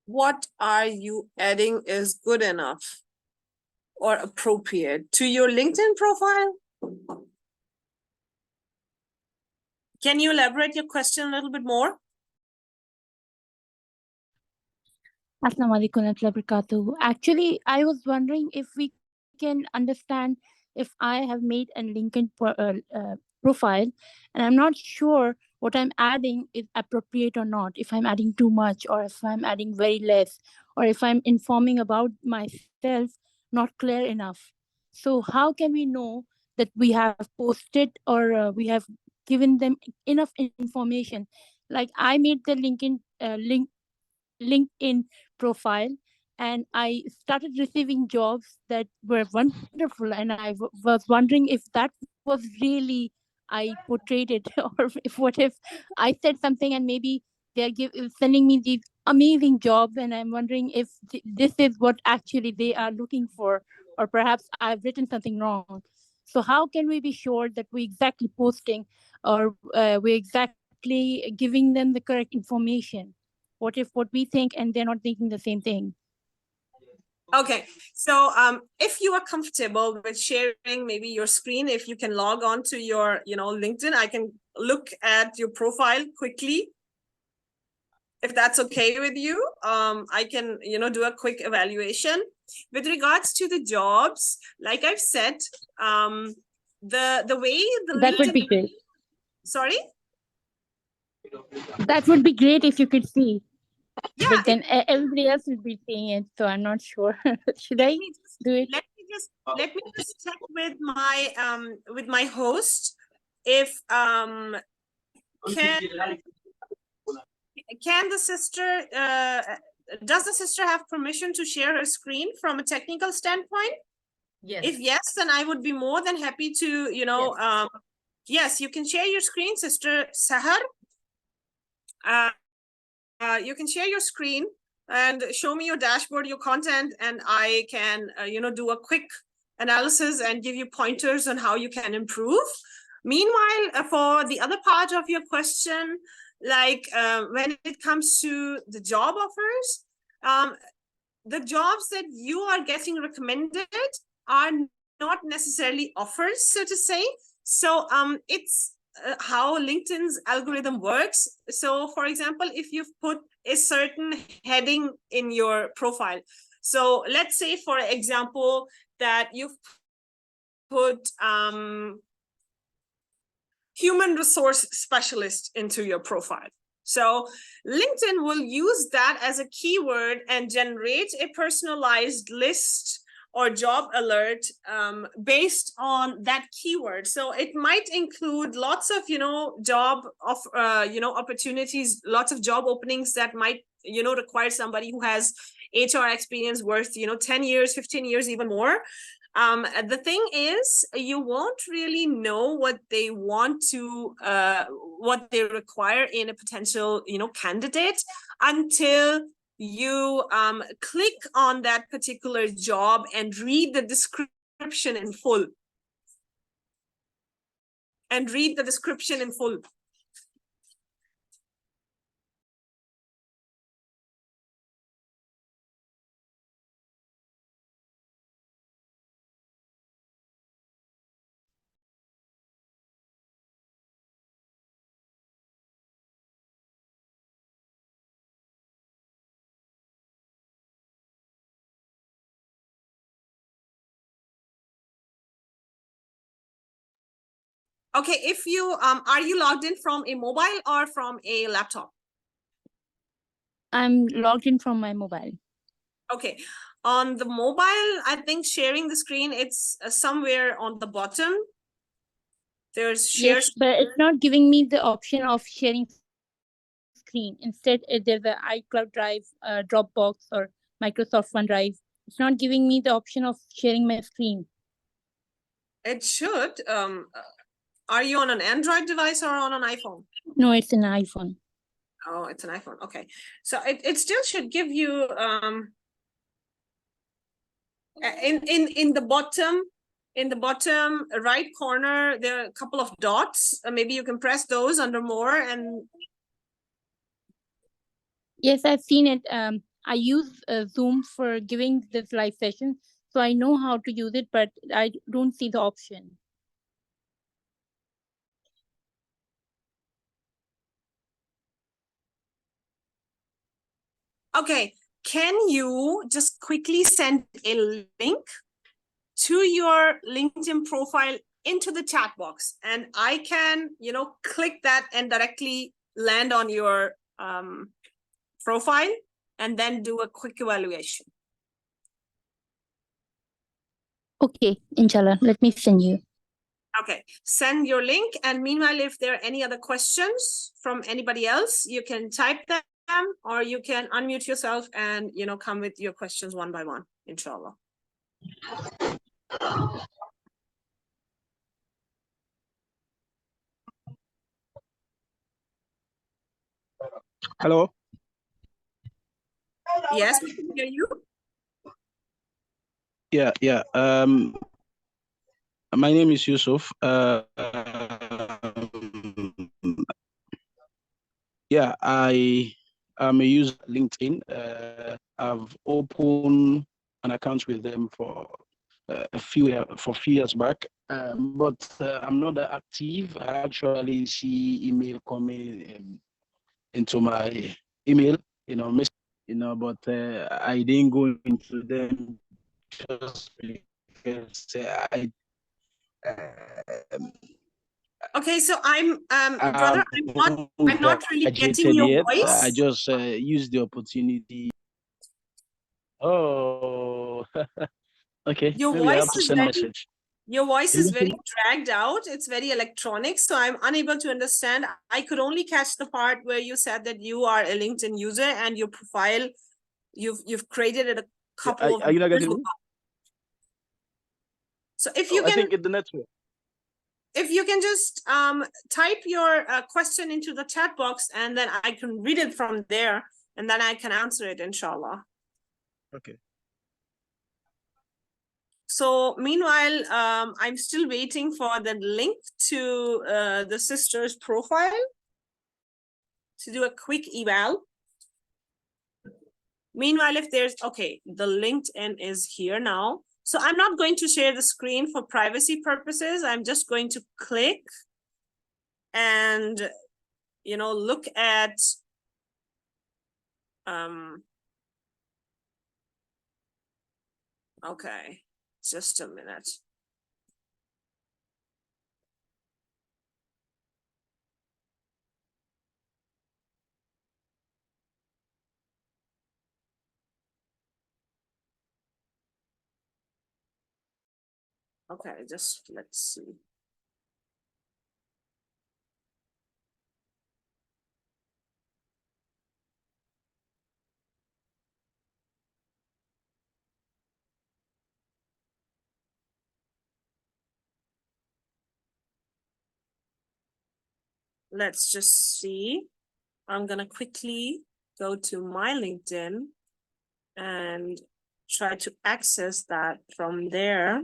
what are you adding is good enough or appropriate to your LinkedIn profile? Can you elaborate your question a little bit more? Assalamu alaikum warahmatullahi wabarakatuh. Actually, I was wondering if we can understand if I have made a LinkedIn profile and I'm not sure what I'm adding is appropriate or not, if I'm adding too much or if I'm adding very less, or if I'm informing about myself not clear enough. So how can we know that we have posted or we have given them enough information? Like I made the LinkedIn profile and I started receiving jobs that were wonderful, and I was wondering if that was really I portrayed it or if what if I said something and maybe they're sending me these amazing jobs and I'm wondering if this is what actually they are looking for, or perhaps I've written something wrong. So how can we be sure that we exactly posting or we're exactly giving them the correct information? What if what we think and they're not thinking the same thing? Okay, so if you are comfortable with sharing maybe your screen, if you can log on to your, LinkedIn, I can look at your profile quickly. If that's okay with you, I can, do a quick evaluation. With regards to the jobs, like I've said, the way the That would LinkedIn. be great. Sorry? That would be great if you could see. Yeah. But then everybody else would be seeing it, so I'm not sure. Should I do it? Let me just check with my host if can the sister does the sister have permission to share her screen from a technical standpoint? Yes. If yes, then I would be more than happy to, Yes. Yes, you can share your screen, Sister Sahar. You can share your screen and show me your dashboard, your content, and I can, do a quick analysis and give you pointers on how you can improve. Meanwhile, for the other part of your question, like when it comes to the job offers, the jobs that you are getting recommended are not necessarily offers, so to say. So it's how LinkedIn's algorithm works. So for example, if you've put a certain heading in your profile, so let's say, for example, that you've put human resource specialist into your profile. So LinkedIn will use that as a keyword and generate a personalized list or job alert based on that keyword. So it might include lots of, job of, opportunities, lots of job openings that might, require somebody who has HR experience worth, 10 years, 15 years, even more. The thing is, you won't really know what they want to, what they require in a potential, candidate until you click on that particular job and read the description in full. Okay, if you are you logged in from a mobile or from a laptop? I'm logged in from my mobile. Okay, on the mobile, I think sharing the screen, it's somewhere on the bottom. There's share. Yes, but it's not giving me the option of sharing screen. Instead, there's an iCloud Drive, Dropbox, or Microsoft OneDrive. It's not giving me the option of sharing my screen. It should. Are you on an Android device or on an iPhone? No, it's an iPhone. Oh, it's an iPhone. Okay, so it still should give you in the bottom right corner, there are a couple of dots. Maybe you can press those under more and. Yes, I've seen it. I use Zoom for giving this live session, so I know how to use it, but I don't see the option. Okay, can you just quickly send a link to your LinkedIn profile into the chat box, and I can, click that and directly land on your profile and then do a quick evaluation. Okay, inshallah, let me send you. Okay, send your link. And meanwhile, if there are any other questions from anybody else, you can type them or you can unmute yourself and, come with your questions one by one, inshallah. Hello. Yes, we can hear you. Yeah. My name is Yusuf. Yeah, I am a user of LinkedIn. I've opened an account with them for a few years back, but I'm not that active. I actually see email coming into my email, but I didn't go into them just because Okay, so I'm brother, I'm not really getting graduated your yet. voice. I just used the opportunity. Oh, okay. Your Maybe I have voice to is send very message. Your voice is You very dragged out. It's very electronic, so I'm unable to understand. I could only catch the part where you said that you are a LinkedIn user and your profile, you've created it a couple of Are you not years getting ago. me? So if you I can, think it's the network. if you can just type your question into the chat box, and then I can read it from there, and then I can answer it, inshallah. Okay. So meanwhile, I'm still waiting for the link to the sister's profile to do a quick eval. Meanwhile, if there's, okay, the LinkedIn is here now. So I'm not going to share the screen for privacy purposes. I'm just going to click and, look at, okay, just a minute. Okay, just let's see. Let's just see. I'm gonna quickly go to my LinkedIn and try to access that from there.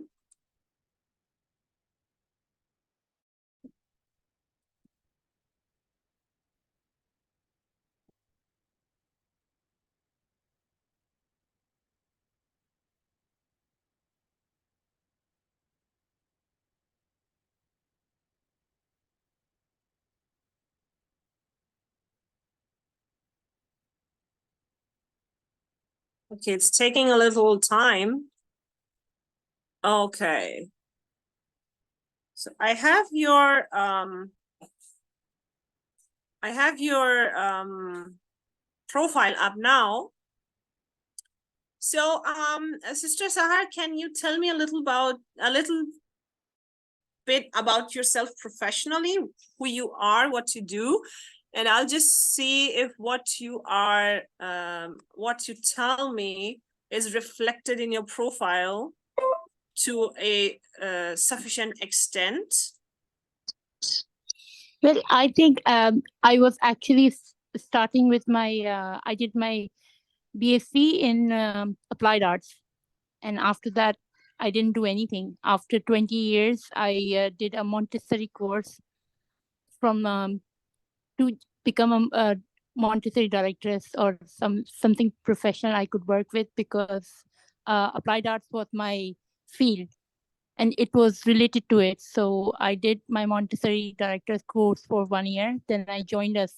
Okay, it's taking a little time. Okay. So I have your profile up now. So Sister Sahar, can you tell me a little bit about yourself professionally, who you are, what you do? And I'll just see if what you tell me is reflected in your profile to a sufficient extent. Well, I think I was actually starting with my, I did my BSc in applied arts. And after that, I didn't do anything. After 20 years, I did a Montessori course from to become a Montessori directress or something professional I could work with, because applied arts was my field and it was related to it. So I did my Montessori director's course for 1 year. Then I joined a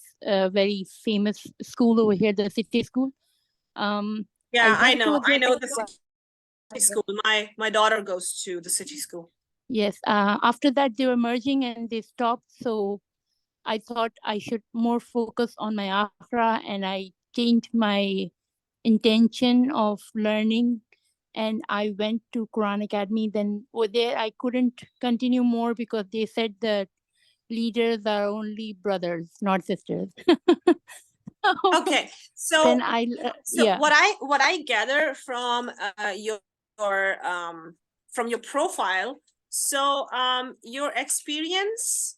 very famous school over here, the City School. Yeah, I went know. over I there know for the a while. city school. My daughter goes to the city school. Yes. After that, they were merging and they stopped. So I thought I should more focus on my Akhra, and I changed my intention of learning, and I went to Quran Academy. Then over there, I couldn't continue more because they said that leaders are only brothers, not sisters. Okay, so Then yeah. what I gather from your from your profile, so your experience,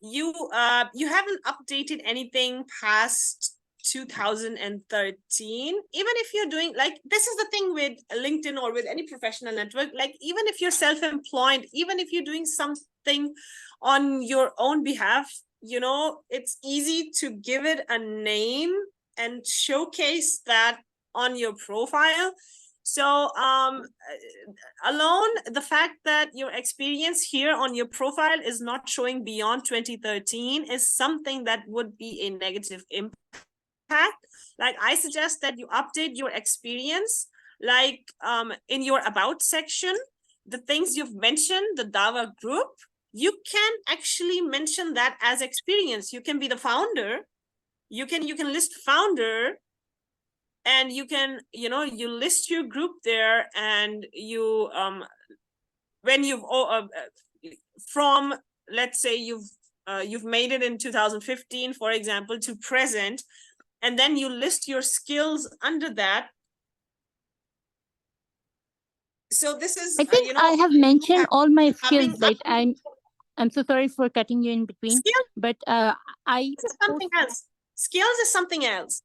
you haven't updated anything past 2013. Even if you're doing, like, this is the thing with LinkedIn or with any professional network, like even if you're self-employed, even if you're doing something on your own behalf, you know, it's easy to give it a name and showcase that on your profile. So alone, the fact that your experience here on your profile is not showing beyond 2013 is something that would be a negative impact. Like, I suggest that you update your experience, like in your about section, the things you've mentioned, the Dawa group, you can actually mention that as experience. You can be the founder. You can list founder, and you can, you know, you list your group there, and you when you've from, let's say you've made it in 2015, for example, to present, and then you list your skills under that. So this is I think I have mentioned all my skills. Like I'm so sorry for cutting you in between, skills, but something else. Skills is something else.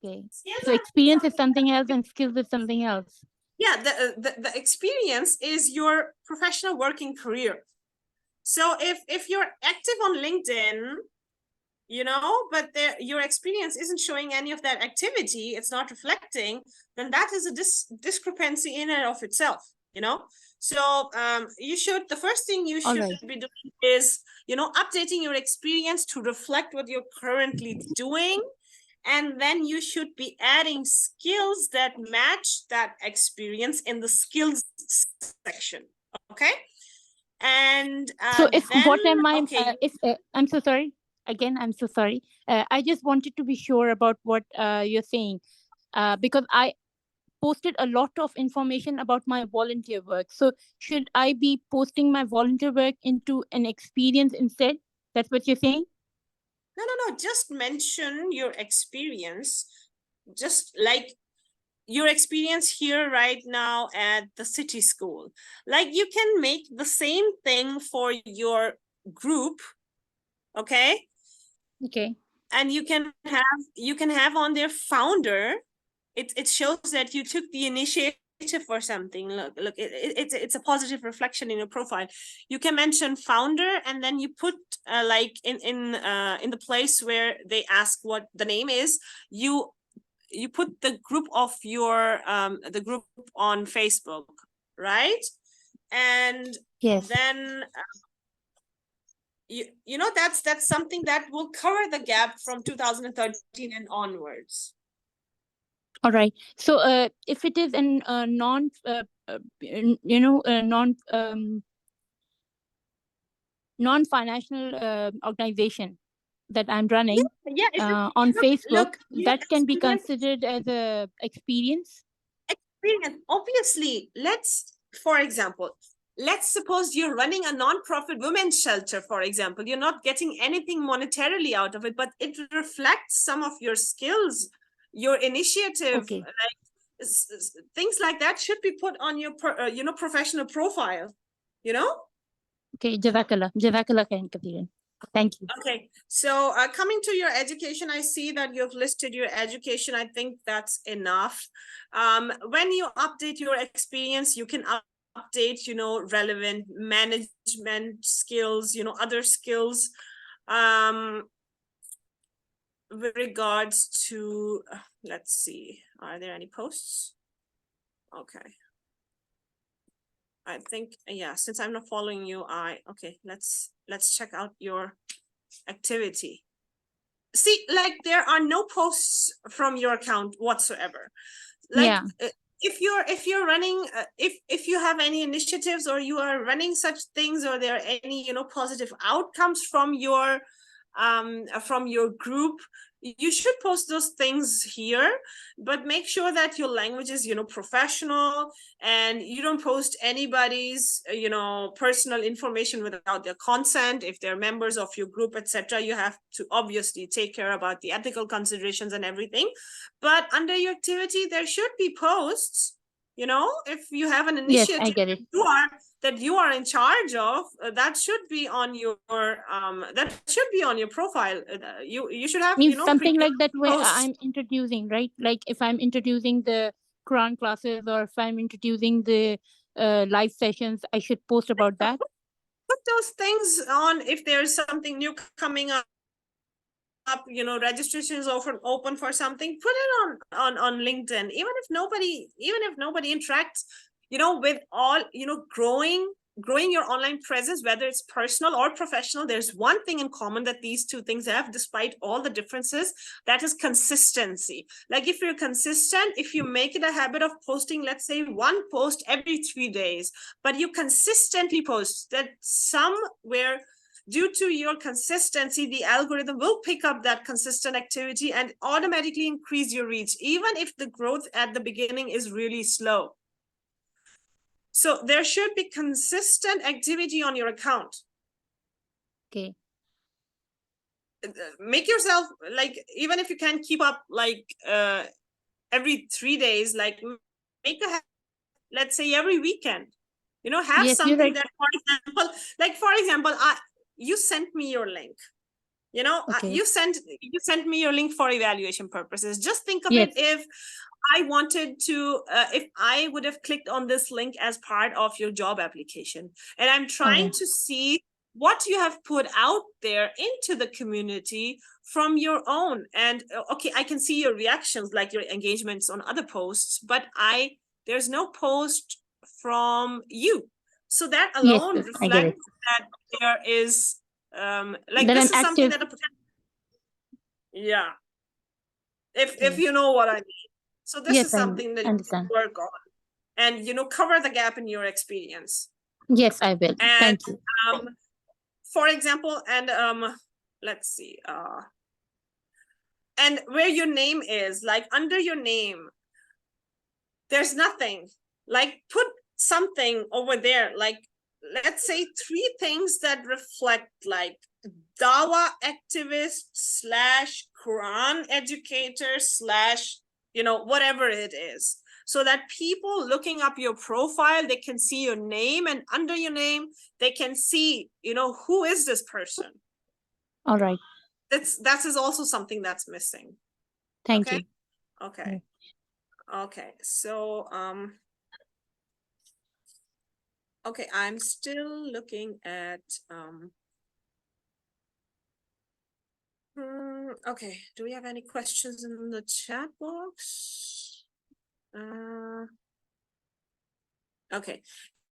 Okay. So experience is something else and skills is something else. Yeah, the experience is your professional working career. So if you're active on LinkedIn, you know, but your experience isn't showing any of that activity, it's not reflecting, then that is a discrepancy in and of itself, you know. So the first thing you should be doing is, you know, updating your experience to reflect what you're currently doing. And then you should be adding skills that match that experience in the skills section. Okay. And so if then, what am I, okay. I'm so sorry. Again, I'm so sorry. I just wanted to be sure about what you're saying, because I posted a lot of information about my volunteer work. So should I be posting my volunteer work into an experience instead? That's what you're saying? No. Just mention your experience, just like your experience here right now at the city school. Like, you can make the same thing for your group, okay? Okay. And you can have on their founder. It shows that you took the initiative for something. Look, it's a positive reflection in your profile. You can mention founder, and then you put like in the place where they ask what the name is, you put the group of your the group on Facebook, right? And yes, then you know, that's something that will cover the gap from 2013 and onwards. All right. So if it is an non non-financial organization that I'm running on Facebook, that can be considered as a experience. Obviously, for example, let's suppose you're running a non-profit women's shelter, for example. You're not getting anything monetarily out of it, but it reflects some of your skills, your initiative. Okay. Like, things like that should be put on your professional profile, you know. Okay, Jazakallah khairan. Thank you. Okay, so coming to your education, I see that you've listed your education. I think that's enough. When you update your experience, you can update, you know, relevant management skills, you know, other skills. with regards to, let's see, are there any posts? Okay. I think, yeah, since I'm not following you, okay, let's check out your activity. See, like there are no posts from your account whatsoever. Like Yeah. if you're running, if you have any initiatives or you are running such things, or there are any, you know, positive outcomes from your group, you should post those things here, but make sure that your language is, you know, professional, and you don't post anybody's, you know, personal information without their consent. If they're members of your group, etc., you have to obviously take care about the ethical considerations and everything. But under your activity, there should be posts. You know, if you have an Yes, initiative I get it. that you are in charge of, that should be on your profile. You should have, you Means know, something like that where posts. I'm introducing, right? Like if I'm introducing the Quran classes, or if I'm introducing the live sessions, I should post about that. Put those things on. If there's something new coming up, you know, registration is open for something, put it on LinkedIn. Even if nobody interacts, you know, with all, you know, growing your online presence, whether it's personal or professional, there's one thing in common that these two things have, despite all the differences, that is consistency. Like if you're consistent, if you make it a habit of posting, let's say one post every 3 days, but you consistently post, that somewhere due to your consistency, the algorithm will pick up that consistent activity and automatically increase your reach, even if the growth at the beginning is really slow. So there should be consistent activity on your account. Okay. Make yourself, like, even if you can't keep up, like every 3 days, like make let's say every weekend, you know, have Yes, you're something right. that, for example, you sent me your link. You know, Okay. you sent me your link for evaluation purposes. Just think of Yes. it, if I wanted to, if I would have clicked on this link as part of your job application, and I'm trying to see what you have put out there into the community from your own. And okay, I can see your reactions, like your engagements on other posts, but there's no post from you. So that alone Yes, I get it. reflects that there is like Then this I'm is something active. that yeah, if you know what I mean. So this Yes, is I something that you understand. can work on, and, you know, cover the gap in your experience. Yes, I will. And Thank you. for example, and let's see, and where your name is, like under your name, there's nothing. Like put something over there, like let's say 3 things that reflect, like Dawa activist / Quran educator / you know, whatever it is, so that people looking up your profile, they can see your name, and under your name they can see, you know, who is this person. All right. That is also something that's missing. Thank Okay. you. Okay. Okay, so okay, I'm still looking at okay, do we have any questions in the chat box? Okay,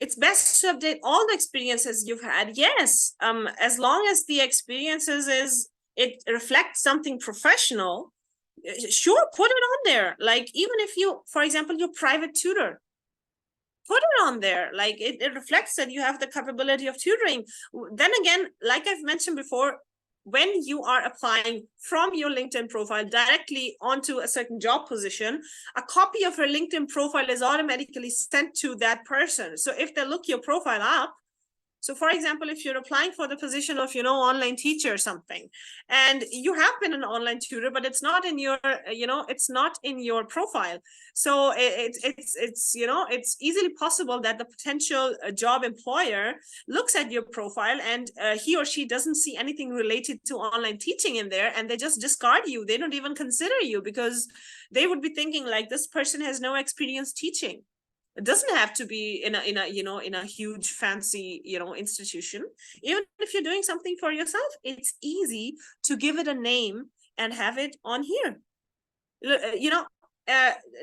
it's best to update all the experiences you've had. Yes, as long as the experiences it reflects something professional, sure, put it on there. Like even if you, for example, your private tutor, put it on there. Like it reflects that you have the capability of tutoring. Then again, like I've mentioned before, when you are applying from your LinkedIn profile directly onto a certain job position, a copy of your LinkedIn profile is automatically sent to that person. So if they look your profile up, so for example, if you're applying for the position of, you know, online teacher or something, and you have been an online tutor, but it's not in your, you know, it's not in your profile. So it's, you know, it's easily possible that the potential job employer looks at your profile and he or she doesn't see anything related to online teaching in there, and they just discard you. They don't even consider you because they would be thinking like, this person has no experience teaching. It doesn't have to be in a you know, in a huge fancy, you know, institution. Even if you're doing something for yourself, it's easy to give it a name and have it on here. You know,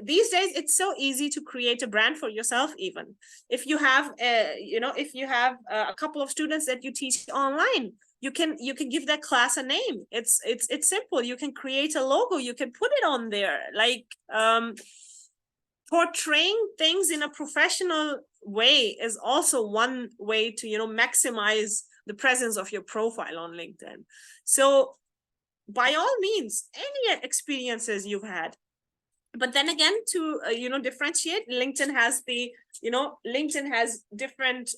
these days it's so easy to create a brand for yourself. Even if you have if you have a couple of students that you teach online, you can give that class a name. It's simple. You can create a logo, you can put it on there. Like portraying things in a professional way is also one way to maximize the presence of your profile on LinkedIn. So by all means, any experiences you've had. But then again, to differentiate, LinkedIn has different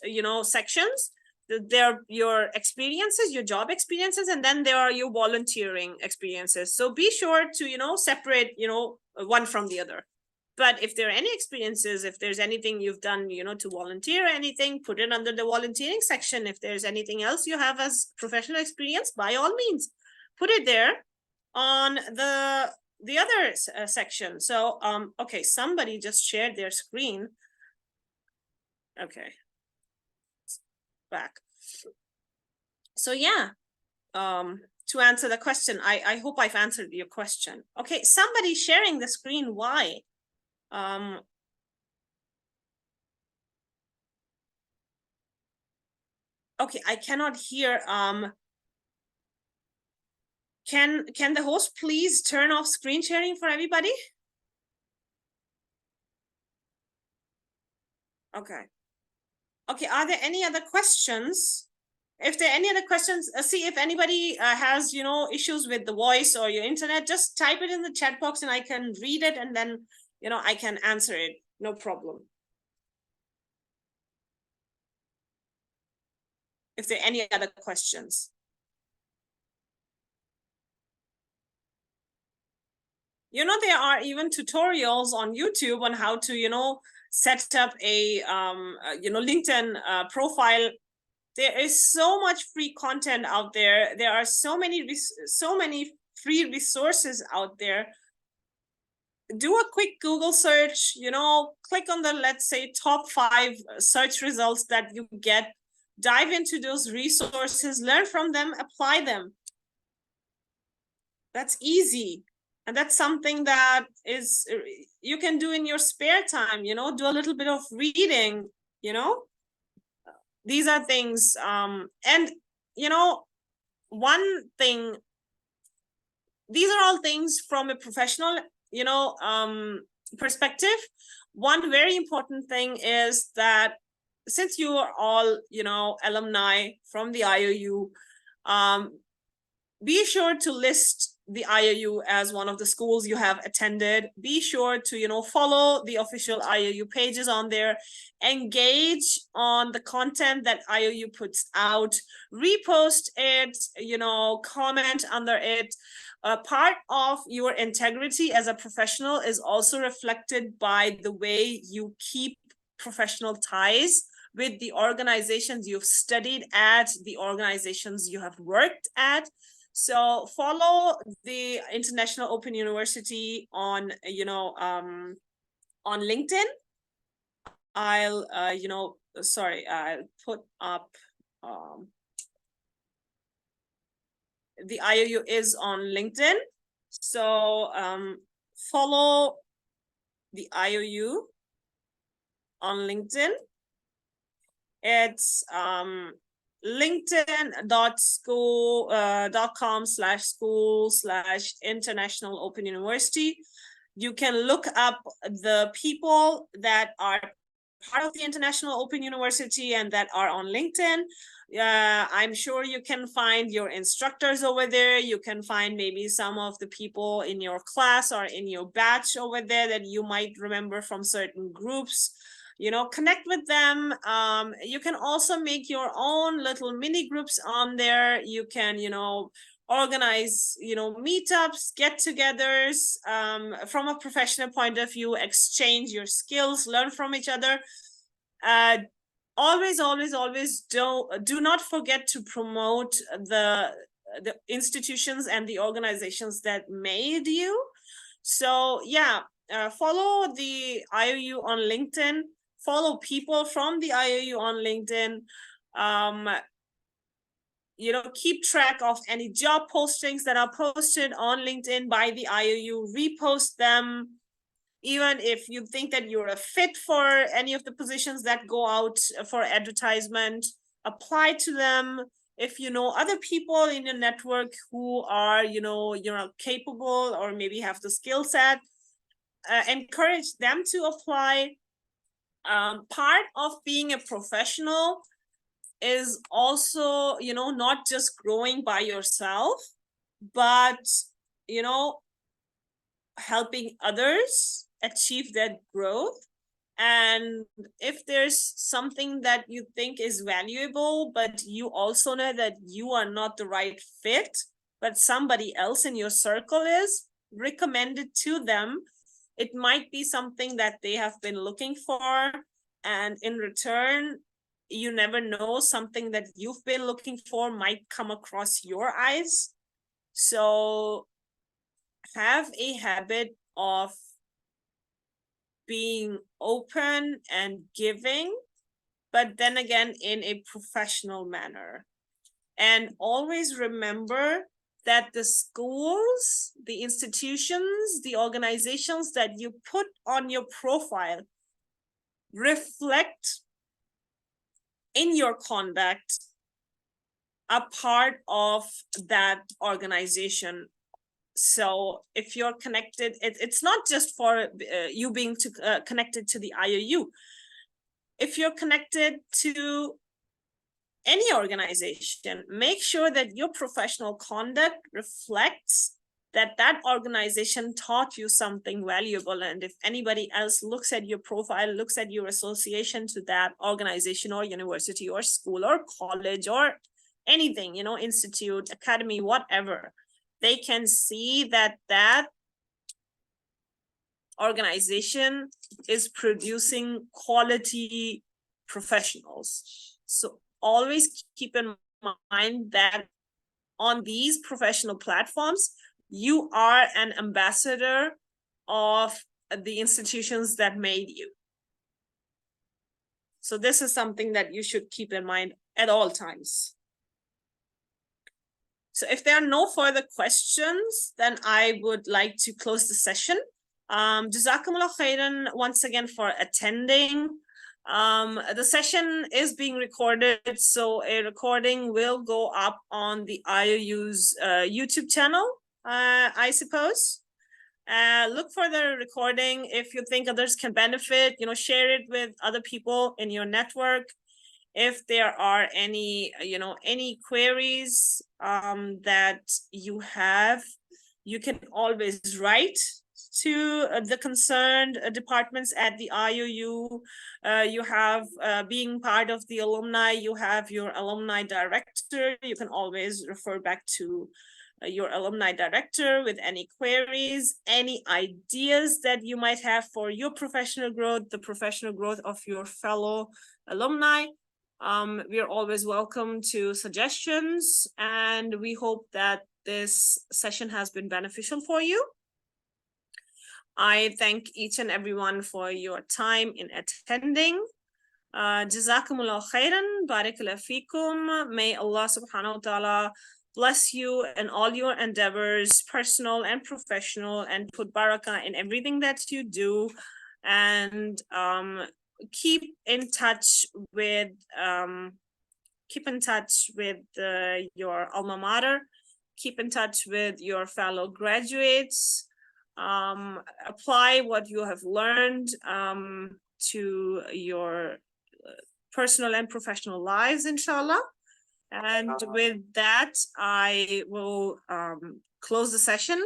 sections. There are your experiences, your job experiences, and then there are your volunteering experiences. So be sure to separate one from the other. But if there are any experiences, if there's anything you've done to volunteer, anything, put it under the volunteering section. If there's anything else you have as professional experience, by all means, put it there on the other section. So okay, somebody just shared their screen. Okay, back. So yeah, to answer the question, I hope I've answered your question. Okay, somebody sharing the screen. Why? Okay, I cannot hear. Can the host please turn off screen sharing for everybody? Okay. Okay, are there any other questions? If there are any other questions, see if anybody has issues with the voice or your internet, just type it in the chat box and I can read it, and then I can answer it. No problem. If there are any other questions. There are even tutorials on YouTube on how to set up a LinkedIn profile. There is so much free content out there. There are so many free resources out there. Do a quick Google search, click on the, let's say, top 5 search results that you get. Dive into those resources, learn from them, apply them. That's easy. And that's something that is you can do in your spare time, do a little bit of reading, These are things, and one thing, these are all things from a professional, perspective. One very important thing is that since you are all, alumni from the IOU, be sure to list the IOU as one of the schools you have attended. Be sure to, follow the official IOU pages on there, engage on the content that IOU puts out, repost it, comment under it. Part of your integrity as a professional is also reflected by the way you keep professional ties with the organizations you've studied at, the organizations you have worked at. So follow the International Open University on, on LinkedIn. I'll, I'll put up, the IOU is on LinkedIn. So follow the IOU on LinkedIn. It's linkedin.com/school/International Open University. You can look up the people that are part of the International Open University and that are on LinkedIn. I'm sure you can find your instructors over there. You can find maybe some of the people in your class or in your batch over there that you might remember from certain groups. Connect with them. You can also make your own little mini groups on there. You can, organize, meetups, get-togethers, from a professional point of view, exchange your skills, learn from each other. Always do not forget to promote the institutions and the organizations that made you. So yeah, follow the IOU on LinkedIn. Follow people from the IOU on LinkedIn. keep track of any job postings that are posted on LinkedIn by the IOU, repost them. Even if you think that you're a fit for any of the positions that go out for advertisement, apply to them. If you know other people in your network who are, capable or maybe have the skill set, encourage them to apply. Part of being a professional is also, not just growing by yourself, but, helping others achieve that growth. And if there's something that you think is valuable, but you also know that you are not the right fit, but somebody else in your circle is, recommend it to them. It might be something that they have been looking for, and in return, you never know, something that you've been looking for might come across your eyes. So have a habit of being open and giving, but then again, in a professional manner. And always remember that the schools, the institutions, the organizations that you put on your profile reflect in your conduct a part of that organization. So if you're connected, it's not just for you being connected to the IOU. If you're connected to any organization, make sure that your professional conduct reflects that organization taught you something valuable. And if anybody else looks at your profile, looks at your association to that organization or university or school or college or anything, institute, academy, whatever, they can see that organization is producing quality professionals. So always keep in mind that on these professional platforms, you are an ambassador of the institutions that made you. So this is something that you should keep in mind at all times. So if there are no further questions, then I would like to close the session. Jazakumullah khairan once again for attending. The session is being recorded, so a recording will go up on the IOU's YouTube channel, I suppose. Look for the recording. If you think others can benefit, share it with other people in your network. If there are any, any queries that you have, you can always write to the concerned departments at the IOU. You have, being part of the alumni, you have your alumni director. You can always refer back to your alumni director with any queries, any ideas that you might have for your professional growth, the professional growth of your fellow alumni. We are always welcome to suggestions, and we hope that this session has been beneficial for you. I thank each and everyone for your time in attending. Jazakumullah khairan, barakallahu feekum. May Allah subhanahu wa ta'ala bless you in all your endeavors, personal and professional, and put barakah in everything that you do. And keep in touch with your alma mater. Keep in touch with your fellow graduates. Apply what you have learned to your personal and professional lives, inshallah. And with that, I will close the session.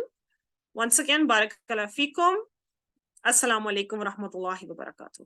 Once again, barakallahu feekum. Assalamu alaikum wa rahmatullahi wa barakatuh.